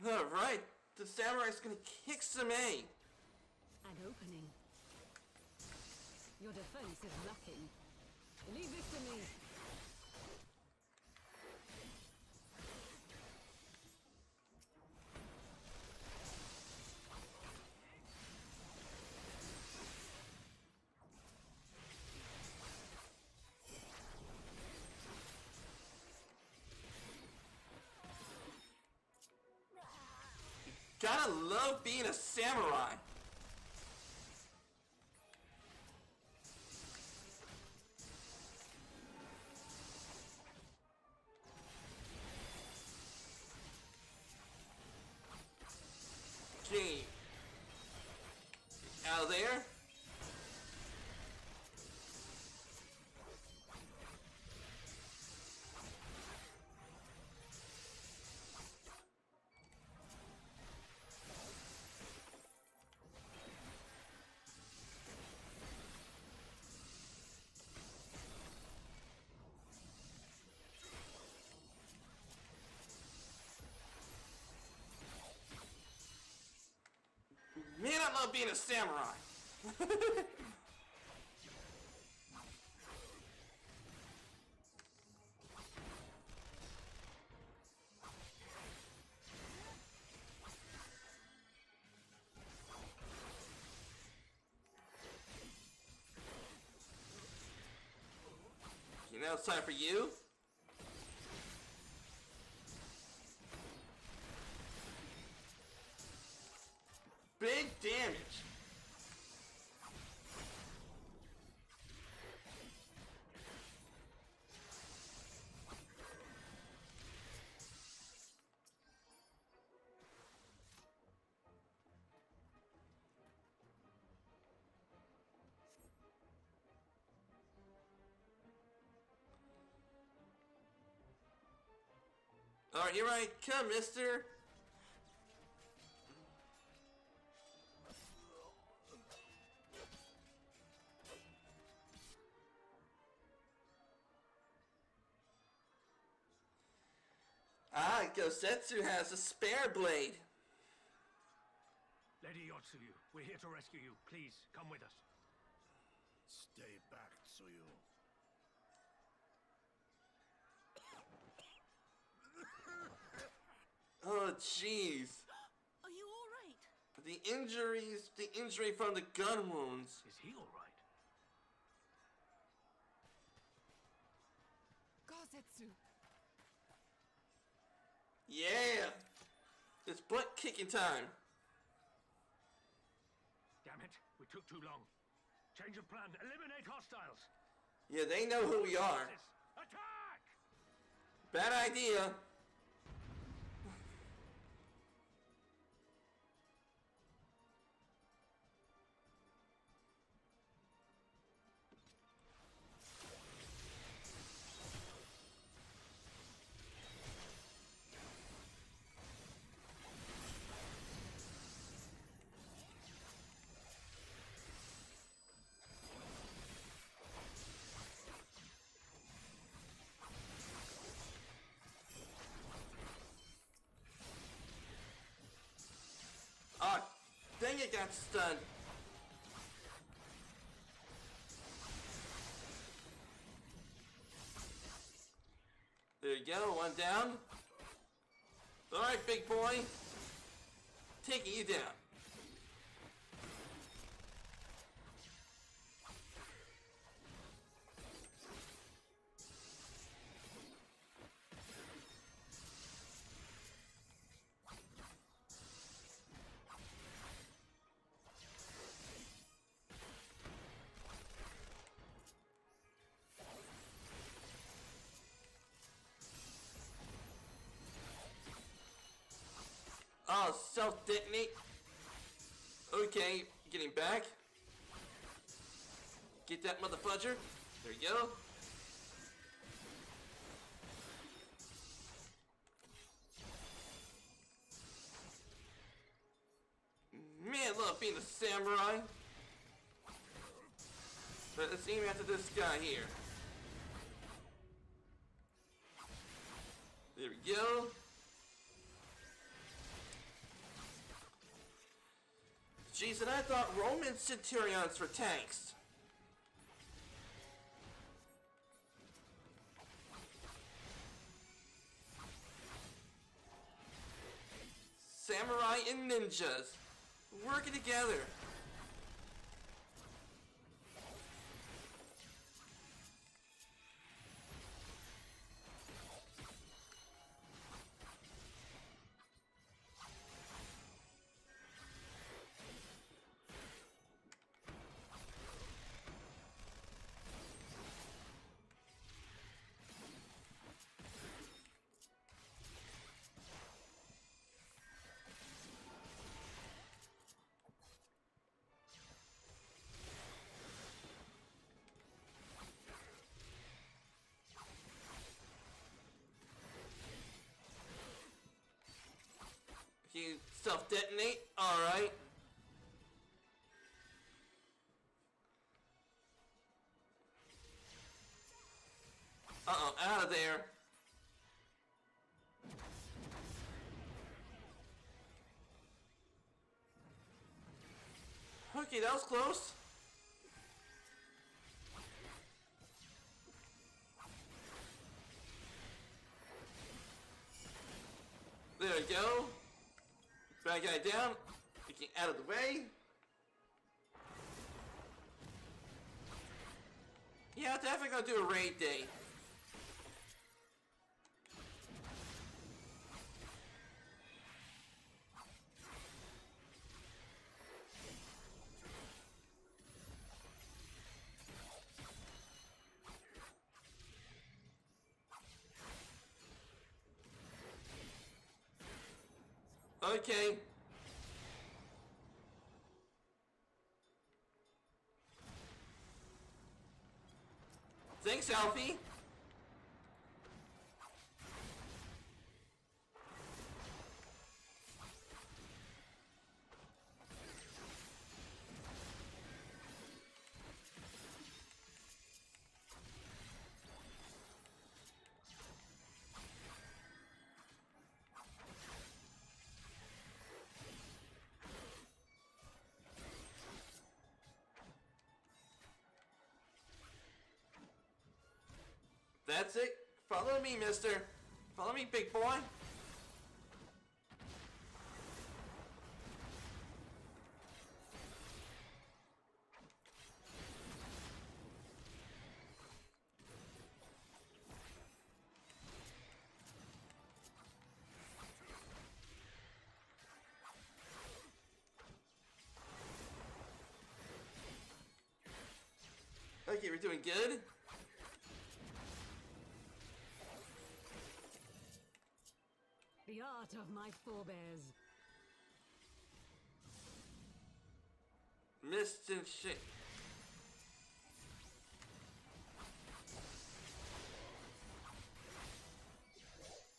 Alright, the samurai's gonna kick some A. An opening. Your defense is lacking. Leave this to me. Gotta love being a samurai. Okay. Out of there. Man, I love being a samurai. Now it's time for you. Big damage. Alright, here I come, mister. Ah, Gosetsu has a spare blade. Lady Yotsuyu, we're here to rescue you. Please, come with us. Stay back, Tsuyu. Oh, jeez. Are you all right? The injury from the gun wounds. Is he all right? Gosetsu. Yeah! It's butt kicking time. Damn it, we took too long. Change of plan, eliminate hostiles. Yeah, they know who we are. Attack! Bad idea. Ah, dang it, got stunned. There you go, one down. Alright, big boy. Taking you down. Oh, self-detonate. Okay, getting back. Get that motherfudger. There you go. Man, I love being a samurai. But let's aim after this guy here. There we go. Jeez, and I thought Roman Centurions were tanks. Samurai and ninjas working together. You self-detonate? Alright. Uh-oh, out of there. Okay, that was close. There we go. Bad guy down. Getting out of the way. Yeah, definitely gonna do a raid day. Okay. Thanks, Alfie. That's it. Follow me, mister. Follow me, big boy. Okay, we're doing good. the art of my forebears. Mist and shit.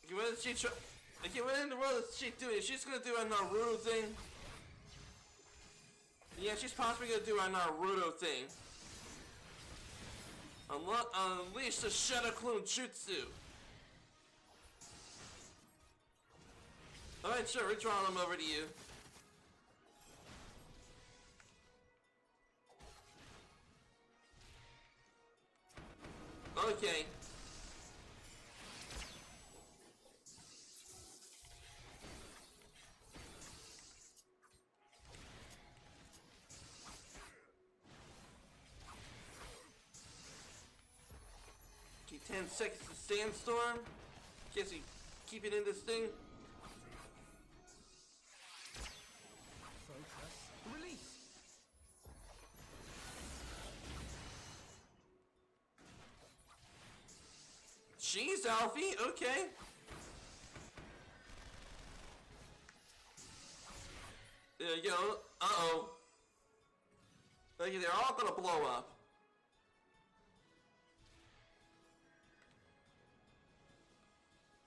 Okay, what is she okay, what in the world is she doing? She's gonna do a Naruto thing? Yeah, she's possibly gonna do a Naruto thing. Unleash the Shadow Clone Jutsu. Alright, sure, we're drawing them over to you. Okay. Okay, 10 seconds to sandstorm. Guess we keep it in this thing. Focus. Release. Jeez, Alfie, okay. There you go. Uh-oh. Okay, they're all gonna blow up.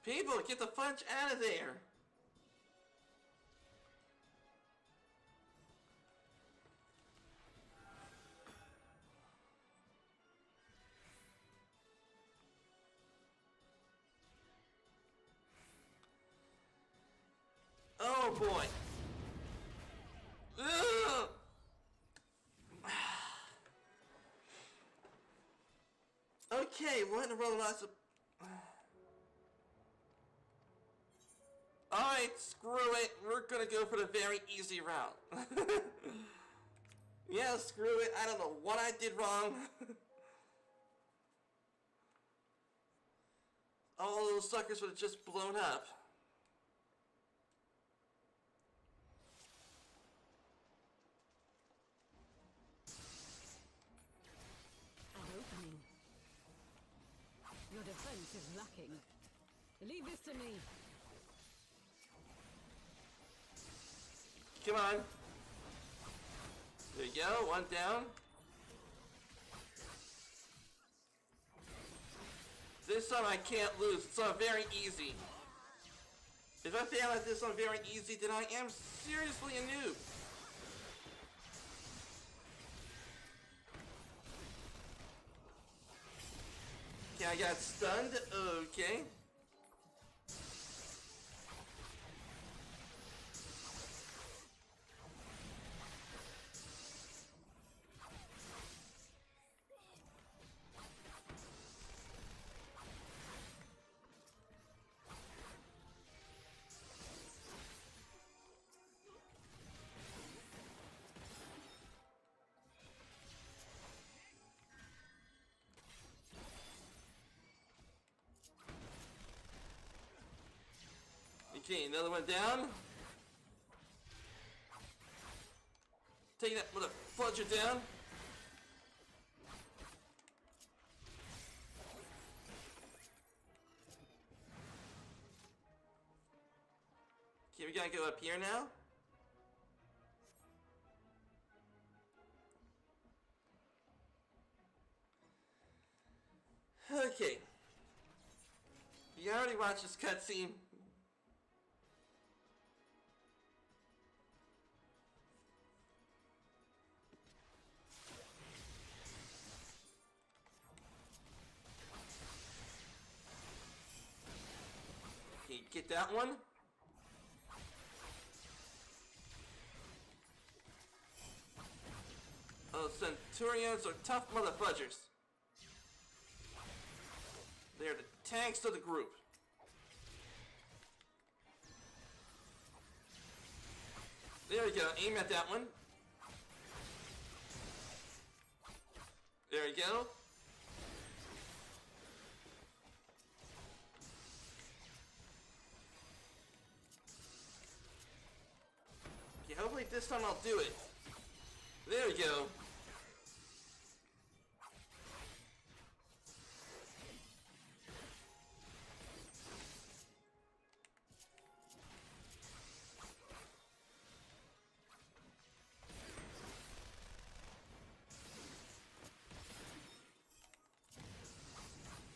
People, get the fudge out of there. Oh boy. Ugh. Okay, we're in a roll lots of. Alright, screw it. We're gonna go for the very easy route. Yeah, screw it. I don't know what I did wrong. All those suckers would have just blown up. An opening. Your defense is lacking. Leave this to me. Come on. There you go, one down. This time I can't lose. It's very easy. If I fail at this on very easy, then I am seriously a noob. Okay, I got stunned. Okay. Okay, another one down. Take that with a bludger down. Okay, we gotta go up here now. Okay. You already watched this cutscene. Okay, get that one. Oh, Centurions are tough motherfuckers. They're the tanks of the group. There we go, aim at that one. There we go. Okay, hopefully this time I'll do it. There we go.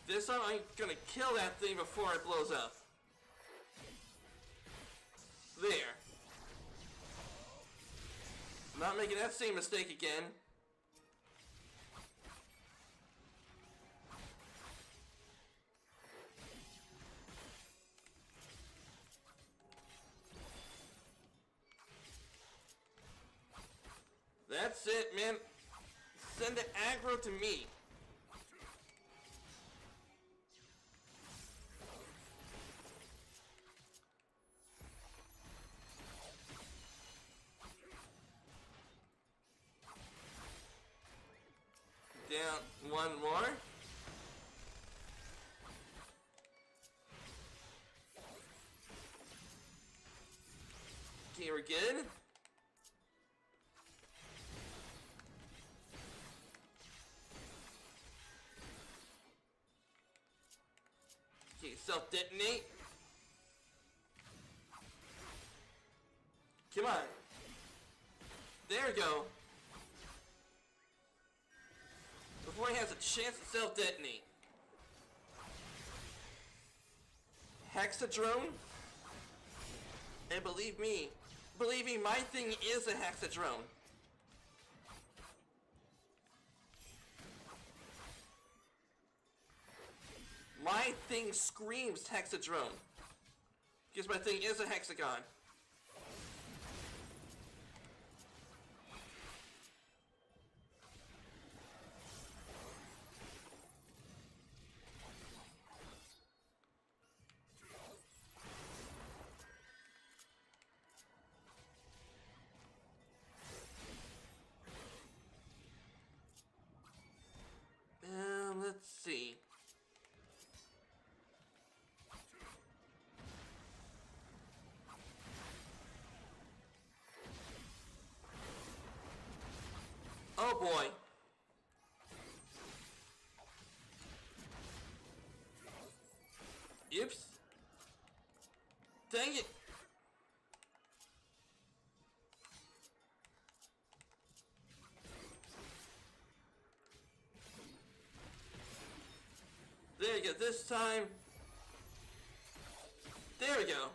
This time I'm gonna kill that thing before it blows up. There. Not making that same mistake again. That's it, man. Send the aggro to me. Down one more. Okay, we're good. Okay, self-detonate. Come on. There we go. Before he has a chance to self-detonate. Hexadrone? And believe me, my thing is a hexadrone. My thing screams hexadrone. Because my thing is a hexagon. Let's see. Oh boy. Oops. Dang it. There you go, this time. There we go.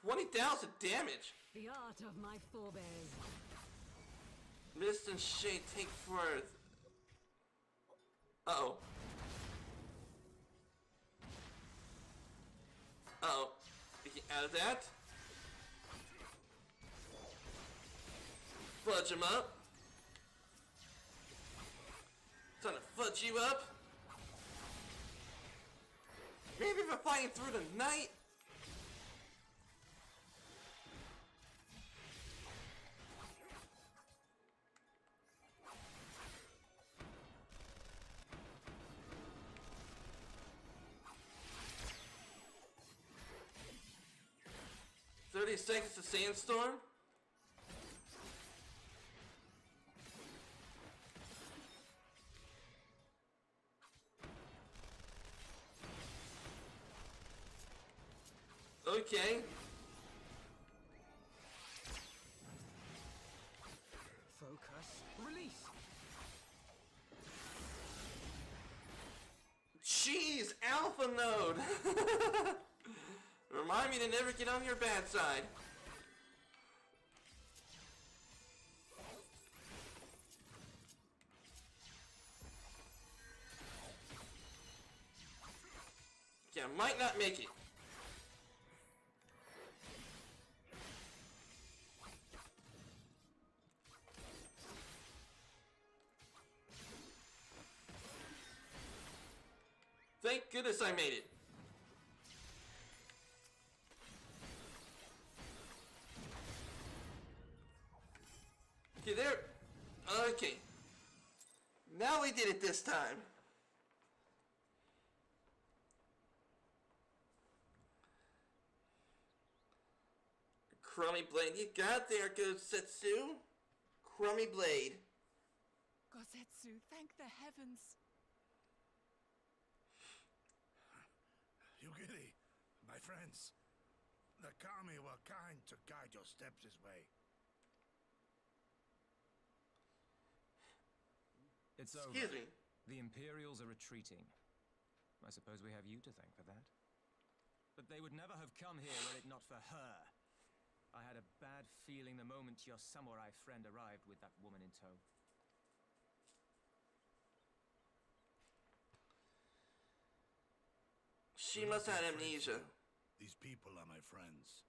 20,000 damage. The art of my forebears. Mist and shade take forth. Uh-oh. Uh-oh. We get out of that. Fudge him up. Trying to fudge you up. Maybe if I'm fighting through the night. "30 seconds to sandstorm." Okay. Focus. Release. Jeez, Alpha Node! Remind me to never get on your bad side. Yeah, might not make it. Thank goodness I made it. Okay, there. Okay. Now we did it this time. Crummy Blade. You got there, Gosetsu. Crummy Blade. Gosetsu, thank the heavens. Yugiri, my friends, the kami were kind to guide your steps this way. It's Excuse over. me. The Imperials are retreating. I suppose we have you to thank for that. But they would never have come here were it not for her. I had a bad feeling the moment your samurai friend arrived with that woman in tow. She must have had amnesia. These people are my friends.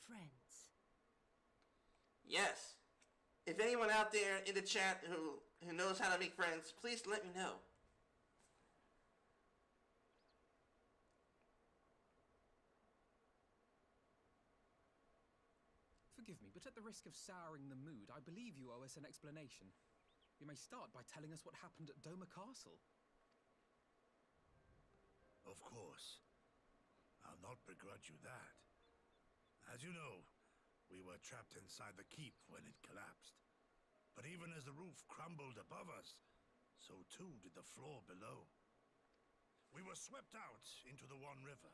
Friends. Yes. If anyone out there in the chat who knows how to make friends, please let me know. Forgive me, but at the risk of souring the mood, I believe you owe us an explanation. You may start by telling us what happened at Doma Castle. Of course. I'll not begrudge you that. As you know, we were trapped inside the keep when it collapsed. But even as the roof crumbled above us, so too did the floor below. We were swept out into the One River,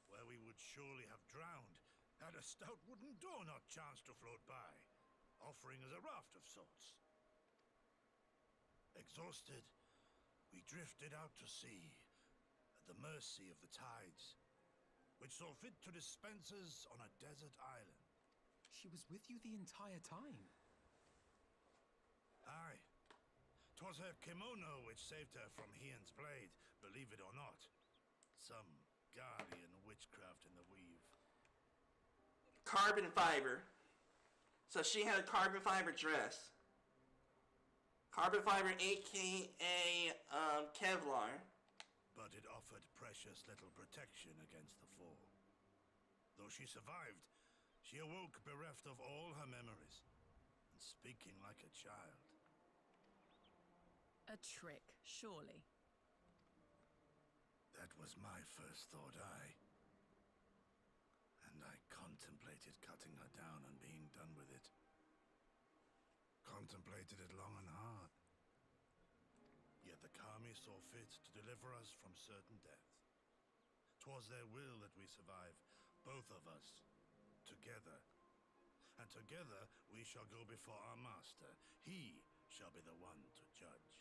where we would surely have drowned had a stout wooden door not chanced to float by, offering us a raft of sorts. Exhausted, we drifted out to sea, at the mercy of the tides, which saw fit to dispense us on a desert island. She was with you the entire time? Aye. 'Twas her kimono which saved her from Hien's blade, believe it or not. Some guardian witchcraft in the weave. Carbon fiber. So she had a carbon fiber dress. Carbon fiber, aka Kevlar. But it offered precious little protection against the fall. Though she survived, she awoke bereft of all her memories, and speaking like a child. A trick, surely. That was my first thought, and I contemplated cutting her down and being done with it. Contemplated it long and hard. Yet the Kami saw fit to deliver us from certain death. 'Twas their will that we survive, both of us, together. And together we shall go before our master. He shall be the one to judge.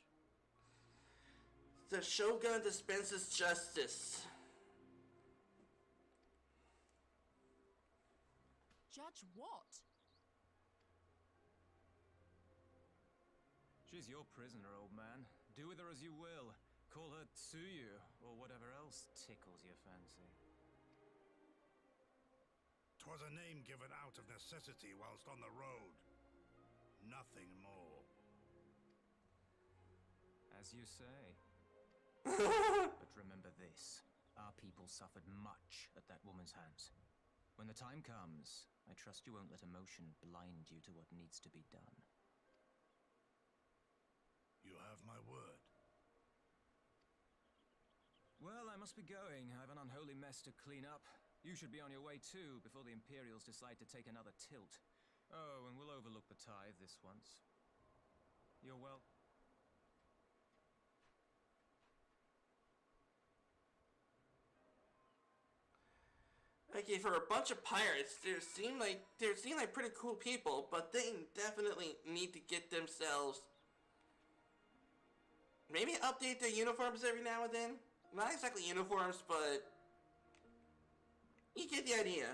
The Shogun dispenses justice. Judge what? She's your prisoner, old man. Do with her as you will. Call her Tsuyu, or whatever else tickles your fancy. 'Twas a name given out of necessity whilst on the road. Nothing more. As you say. But remember this. Our people suffered much at that woman's hands. When the time comes, I trust you won't let emotion blind you to what needs to be done. You have my word. Well, I must be going. I have an unholy mess to clean up. You should be on your way too, before the Imperials decide to take another tilt. Oh, and we'll overlook the tithe this once. You're well. Okay, for a bunch of pirates, they seem like pretty cool people, but they definitely need to get themselves, maybe update their uniforms every now and then. Not exactly uniforms, but you get the idea.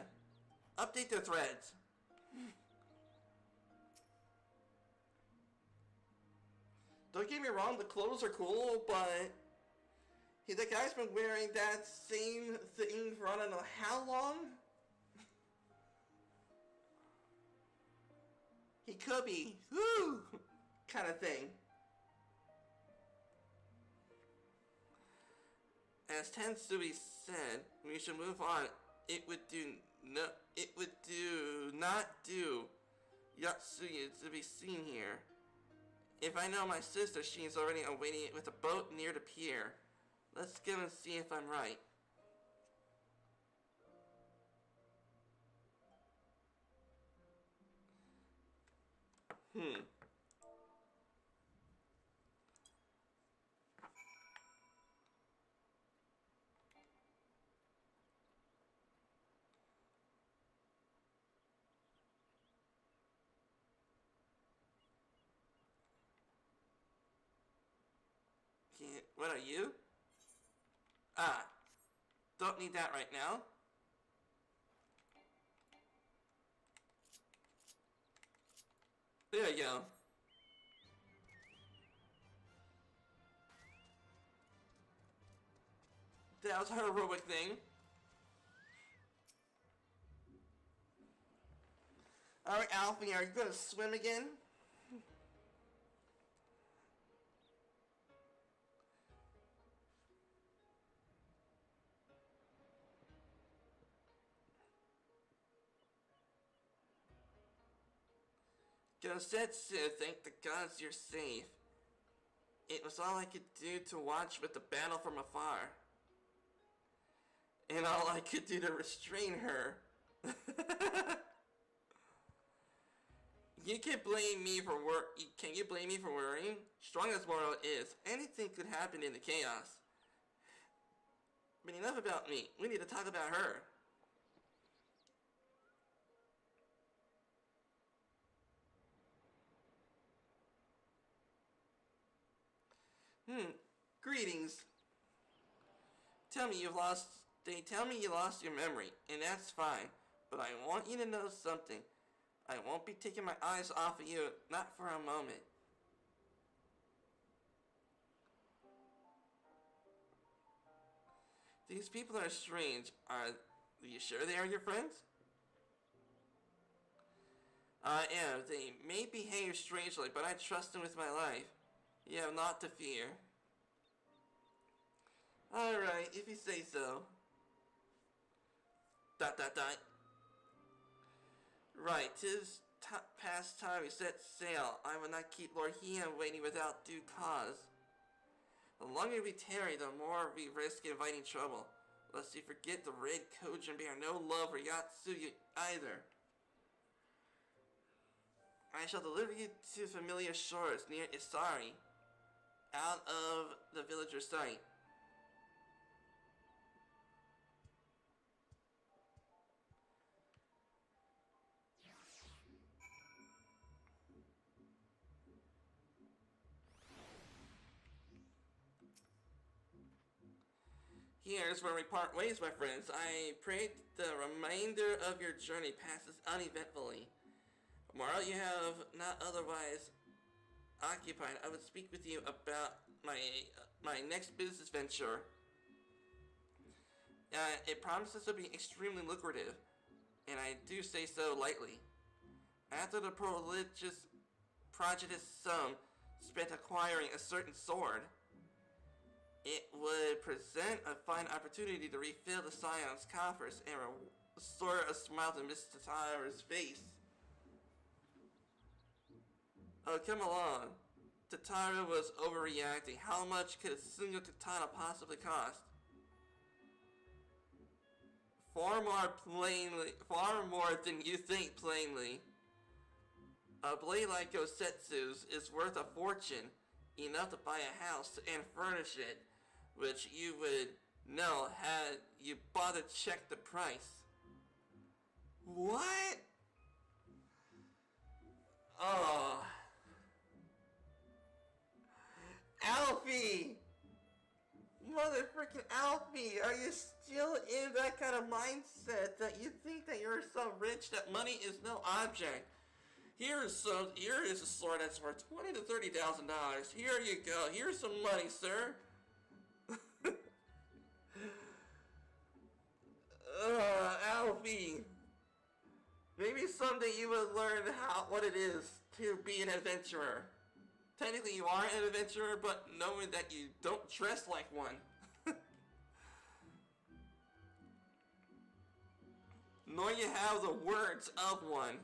Update their threads. Don't get me wrong, the clothes are cool, but the guy's been wearing that same thing for I don't know how long. He could be, woo, kind of thing. As Tensui said, we should move on. It would not do Yatsuya to be seen here. If I know my sister, she is already awaiting it with a boat near the pier. Let's go and see if I'm right. What are you? Ah. Don't need that right now. There you go. That was a heroic thing. Alright, Alfie, are you gonna swim again? Gosetsu, thank the gods you're safe. It was all I could do to watch with the battle from afar. And all I could do to restrain her. You can't blame me for Can you blame me for worrying? Strong as Moro is, anything could happen in the chaos. But enough about me. We need to talk about her. Greetings. They tell me you lost your memory, and that's fine. But I want you to know something. I won't be taking my eyes off of you, not for a moment. These people are strange. Are you sure they are your friends? I am. They may behave strangely, but I trust them with my life. You have naught to fear. Alright, if you say so. ... Right, 'tis past time we set sail. I will not keep Lord Heian waiting without due cause. The longer we tarry, the more we risk inviting trouble. Lest you forget the Red Kojin bear no love for Yatsuyu either. I shall deliver you to familiar shores near Isari, out of the villager's sight. Here's where we part ways, my friends. I pray the remainder of your journey passes uneventfully. Tomorrow you have not otherwise occupied. I would speak with you about my next business venture. It promises to be extremely lucrative, and I do say so lightly. After the prodigious sum spent acquiring a certain sword, it would present a fine opportunity to refill the Scion's coffers and restore a smile to Mr. Tatara's face. Oh, come along. Tatara was overreacting. How much could a single katana possibly cost? Far more than you think plainly. A blade like Gosetsu's is worth a fortune, enough to buy a house and furnish it, which you would know had you bothered to check the price. What? Oh. Alfie! Mother freaking Alfie, are you still in that kind of mindset that you think that you're so rich that money is no object? Here is a sword that's worth $20,000 to $30,000. Here you go. Here's some money, sir. Alfie. Maybe someday you will learn what it is to be an adventurer. Technically you are an adventurer, but knowing that you don't dress like one. Nor you have the words of one.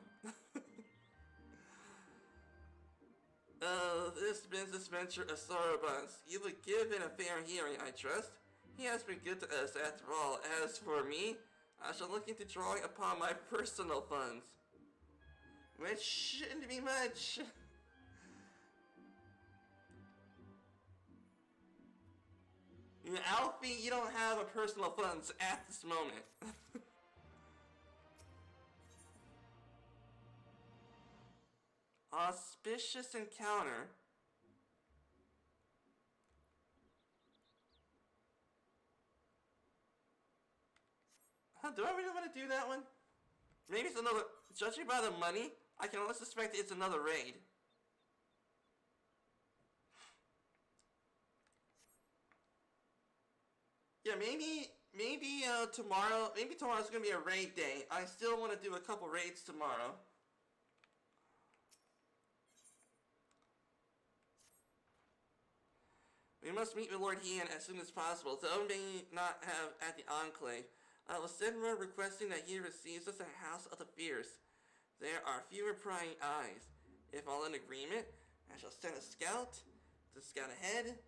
This business venture of Soroban's. You would give it a fair hearing, I trust. He has been good to us after all. As for me, I shall look into drawing upon my personal funds. Which shouldn't be much. Alfie, you don't have a personal funds at this moment. Auspicious encounter. Do I really want to do that one? Maybe it's another... Judging by the money, I can only suspect it's another raid. Yeah, maybe tomorrow's gonna be a raid day. I still want to do a couple raids tomorrow. We must meet with Lord Hien as soon as possible, though may not have at the Enclave. I will send word requesting that he receives us at House of the Fierce. There are fewer prying eyes. If all in agreement, I shall send a scout to scout ahead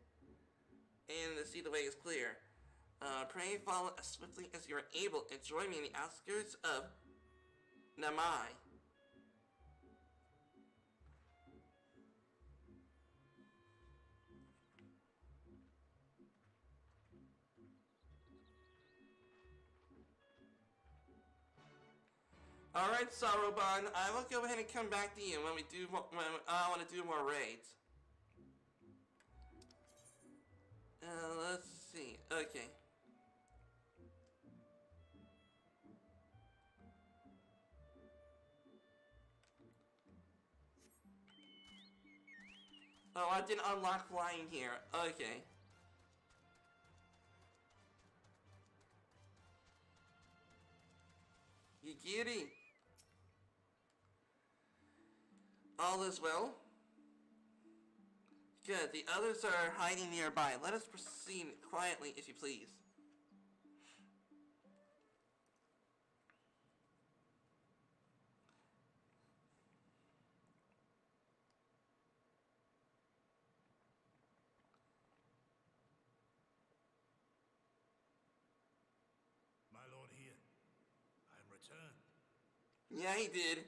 and to see the way is clear. Pray follow as swiftly as you are able and join me in the outskirts of Namai. Alright, Saruban, I will go ahead and come back to you when I want to do more raids. Let's see. Okay. Oh, I didn't unlock flying here. Okay. Yigiri. All is well? Good. The others are hiding nearby. Let us proceed quietly, if you please. My Lord Hien, I am returned. Yeah, he did.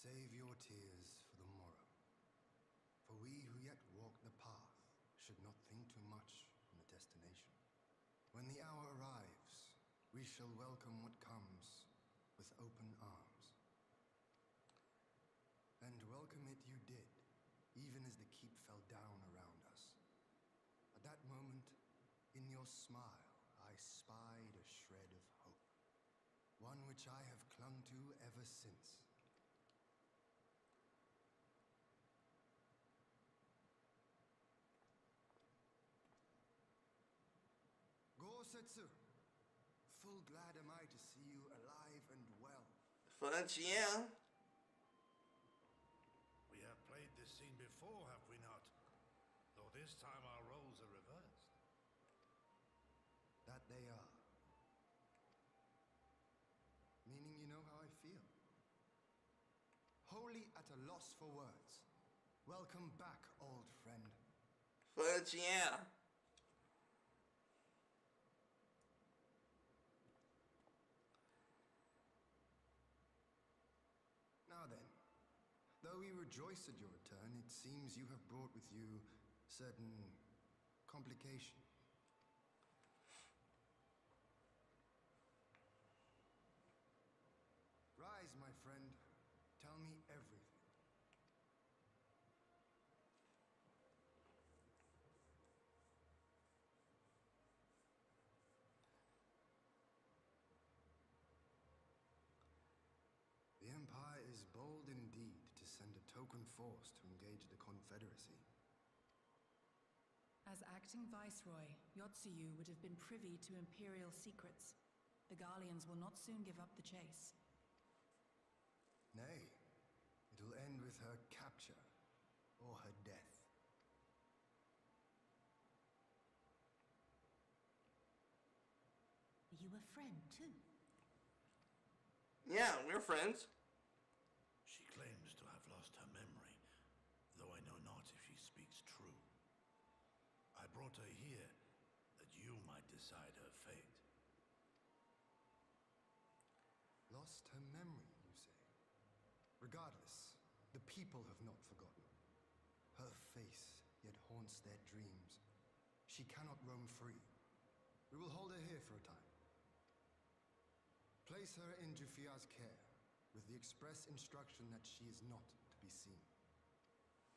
Save your tears for the morrow. For we who yet walk the path should not think too much on the destination. When the hour arrives, we shall welcome what comes with open arms. And welcome it you did, even as the keep fell down around us. At that moment, in your smile, I spied a shred of hope, one which I have clung to ever since. Gosetsu, full glad am I to see you alive and well. Fudge, yeah. We have played this scene before, have we not? Though this time our roles are reversed. That they are. Meaning you know how I feel. Wholly at a loss for words. Welcome back, old friend. Fudge, yeah. Now then, though we rejoice at your return, it seems you have brought with you certain complications. Rise, my friend. Tell me everything. The Empire is bold indeed to send a token force to engage the Confederacy. As acting Viceroy, Yotsuyu would have been privy to Imperial secrets. The Garleans will not soon give up the chase. Nay, it'll end with her capture or her death. Are you a friend, too? Yeah, we're friends. She claims to have lost her memory, though I know not if she speaks true. I brought her here that you might decide her fate. Lost her memory, you say? Regardless, the people have not forgotten. Her face yet haunts their dreams. She cannot roam free. We will hold her here for a time. Place her in Jufia's care, with the express instruction that she is not to be seen.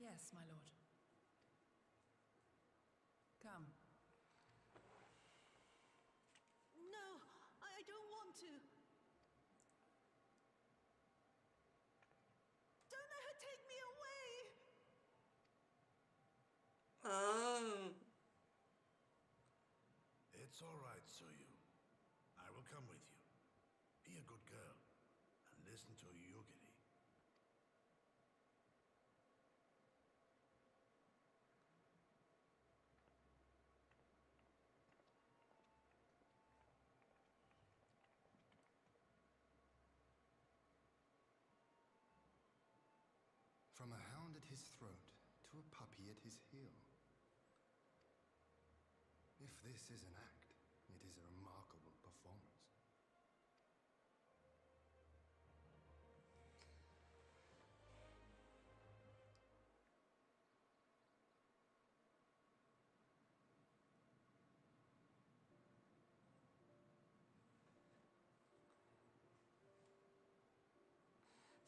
Yes, my lord. Come. No, I don't want to. Don't let her take me away. It's all right, Suyu. I will come with you. Be a good girl and listen to Yugiri. From a hound at his throat to a puppy at his heel. If this is an act, it is a remarkable performance.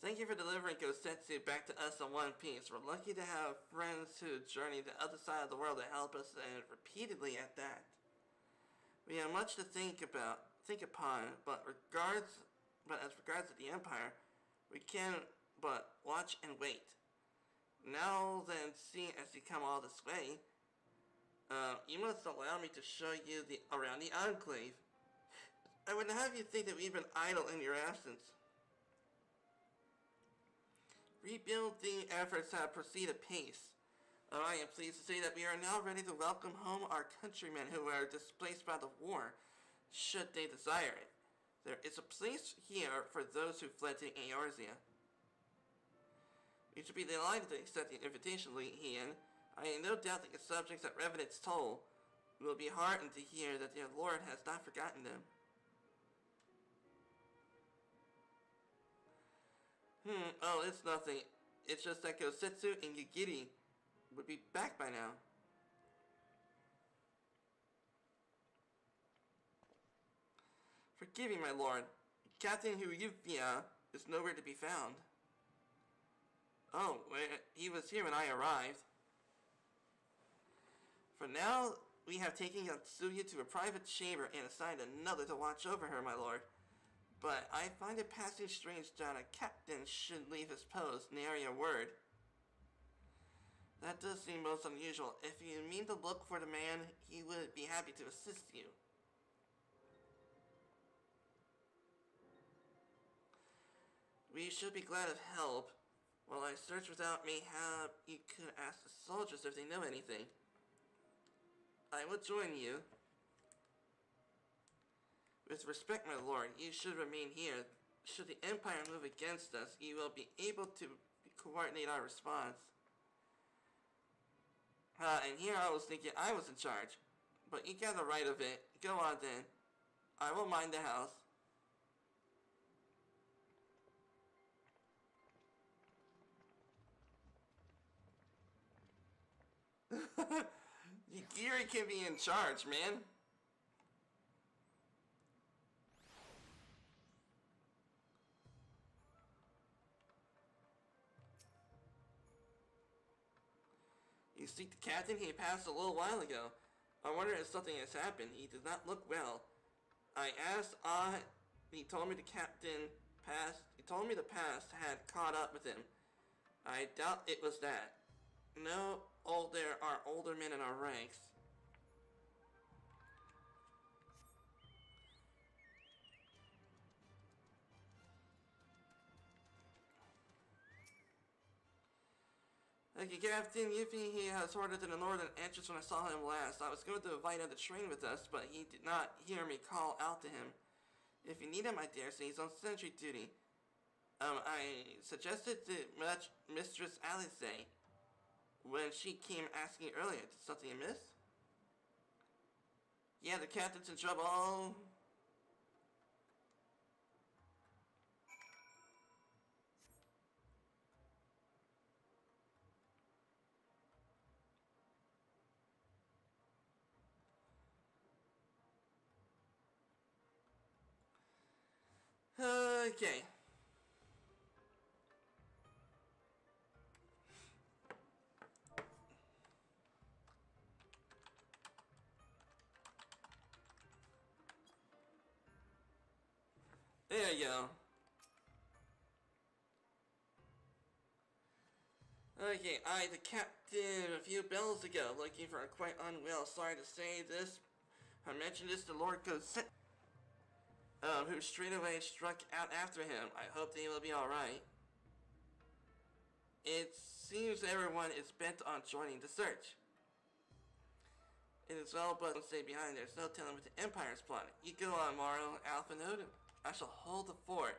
Thank you for delivering Gosetsu back to us in one piece. We're lucky to have friends who journey the other side of the world to help us, and repeatedly at that. We have much to think upon, but as regards to the Empire, we can but watch and wait. Now then, seeing as you come all this way, you must allow me to show you around the Enclave. I would have you think that we've been idle in your absence. Rebuilding efforts have proceeded apace. I am pleased to say that we are now ready to welcome home our countrymen who were displaced by the war, should they desire it. There is a place here for those who fled to Eorzea. You should be delighted to accept the invitation, Hien. I have no doubt that your subjects at Revenant's Toll will be heartened to hear that their lord has not forgotten them. Oh, it's nothing. It's just that Gosetsu and Yugiri would be back by now. Forgive me, my lord. Captain Huyufia is nowhere to be found. Oh, he was here when I arrived. For now, we have taken Yatsuya to a private chamber and assigned another to watch over her, my lord. But I find it passing strange that a captain should leave his post, nary a word. That does seem most unusual. If you mean to look for the man, he would be happy to assist you. We should be glad of help. While I search without mayhap, you could ask the soldiers if they know anything. I will join you. With respect, my lord, you should remain here. Should the Empire move against us, you will be able to coordinate our response. And here I was thinking I was in charge. But you got the right of it. Go on then. I will mind the house. Yugiri can be in charge, man. You seek the captain? He passed a little while ago. I wonder if something has happened. He does not look well. I asked he told me the captain passed. He told me the past had caught up with him. I doubt it was that. No, there are older men in our ranks. Okay, Captain Yuffie, he has ordered to the northern entrance when I saw him last. I was going to invite him to train with us, but he did not hear me call out to him. If you need him, I dare say he's on sentry duty. I suggested to Mistress Alice when she came asking earlier. Did something amiss? Yeah, the captain's in trouble. Okay. There you go. Okay, the captain a few bells ago, looking for a quite unwell. Sorry to say this. I mentioned this to Lord Cosette, who straight away struck out after him. I hope they will be alright. It seems everyone is bent on joining the search. It is all but stay behind. There's no telling what the Empire's plotting. You go on, Morrow, Alpha Node. I shall hold the fort.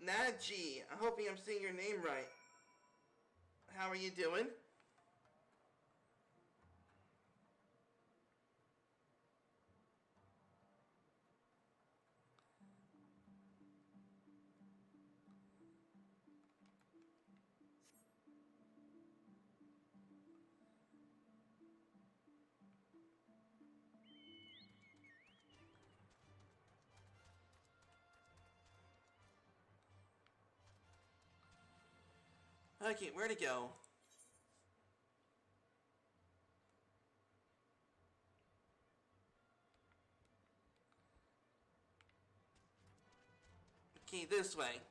Naji, I'm hoping I'm saying your name right. How are you doing? Okay, where to go? Okay, this way.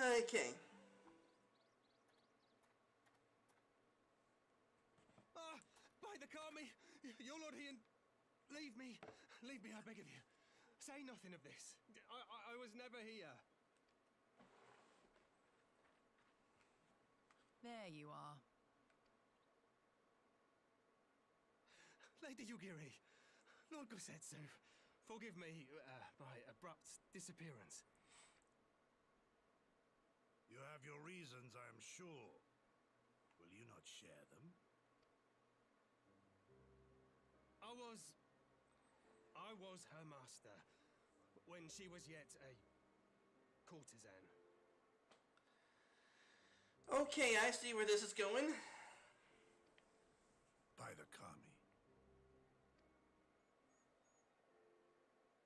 Okay. By the Kami, your Lord Ian, leave me, I beg of you. Say nothing of this. I was never here. There you are. Lady Yugiri, Lord Gosetsu, forgive me my abrupt disappearance. You have your reasons, I am sure. Will you not share them? I was her master when she was yet a courtesan. Okay, I see where this is going. By the Kami.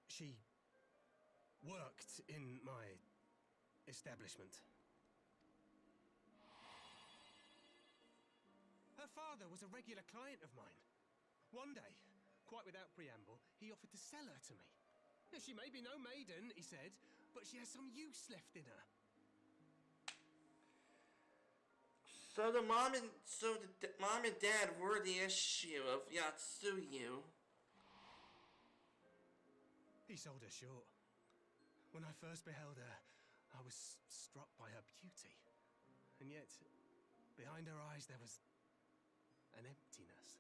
She worked in my establishment. Her father was a regular client of mine. One day, quite without preamble, he offered to sell her to me. She may be no maiden, he said, but she has some use left in her. So the mom and dad were the issue of Yatsuyu. He sold her short. When I first beheld her, I was struck by her beauty. And yet, behind her eyes there was an emptiness.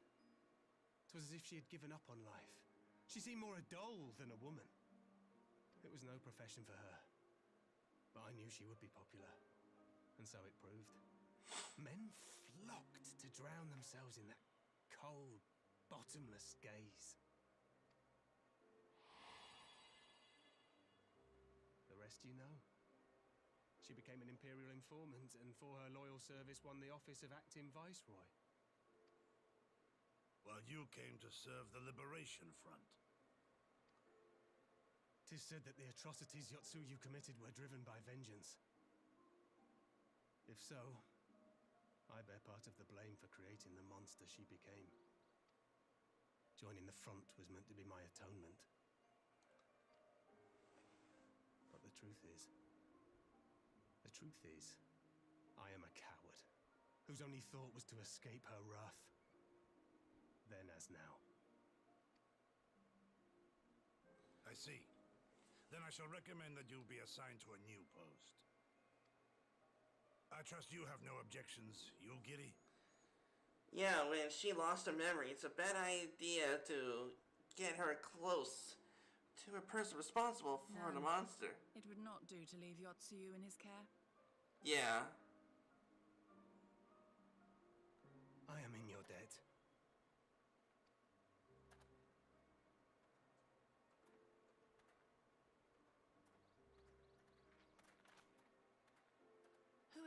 It was as if she had given up on life. She seemed more a doll than a woman. It was no profession for her. But I knew she would be popular. And so it proved. Men flocked to drown themselves in that cold, bottomless gaze. The rest you know. She became an imperial informant, and for her loyal service won the office of acting viceroy. While you came to serve the Liberation Front. 'Tis said that the atrocities Yotsuyu committed were driven by vengeance. If so, I bear part of the blame for creating the monster she became. Joining the front was meant to be my atonement. But the truth is, I am a coward, whose only thought was to escape her wrath. Then as now. I see. Then I shall recommend that you be assigned to a new post. I trust you have no objections, Yugiri? Yeah, when she lost her memory, it's a bad idea to get her close to a person responsible for the monster. It would not do to leave Yotsuyu in his care. Yeah. I am in your debt.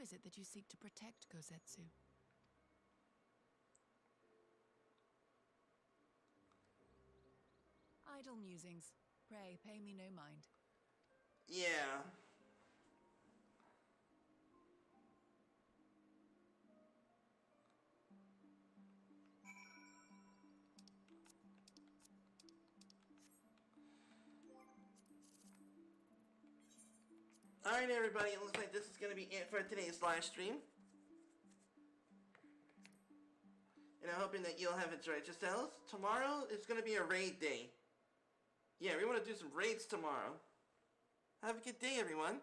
is it that you seek to protect, Kosetsu? Idle musings. Pray, pay me no mind. Yeah. Alright everybody, it looks like this is going to be it for today's live stream. And I'm hoping that you'll have enjoyed yourselves. Tomorrow is going to be a raid day. Yeah, we want to do some raids tomorrow. Have a good day, everyone.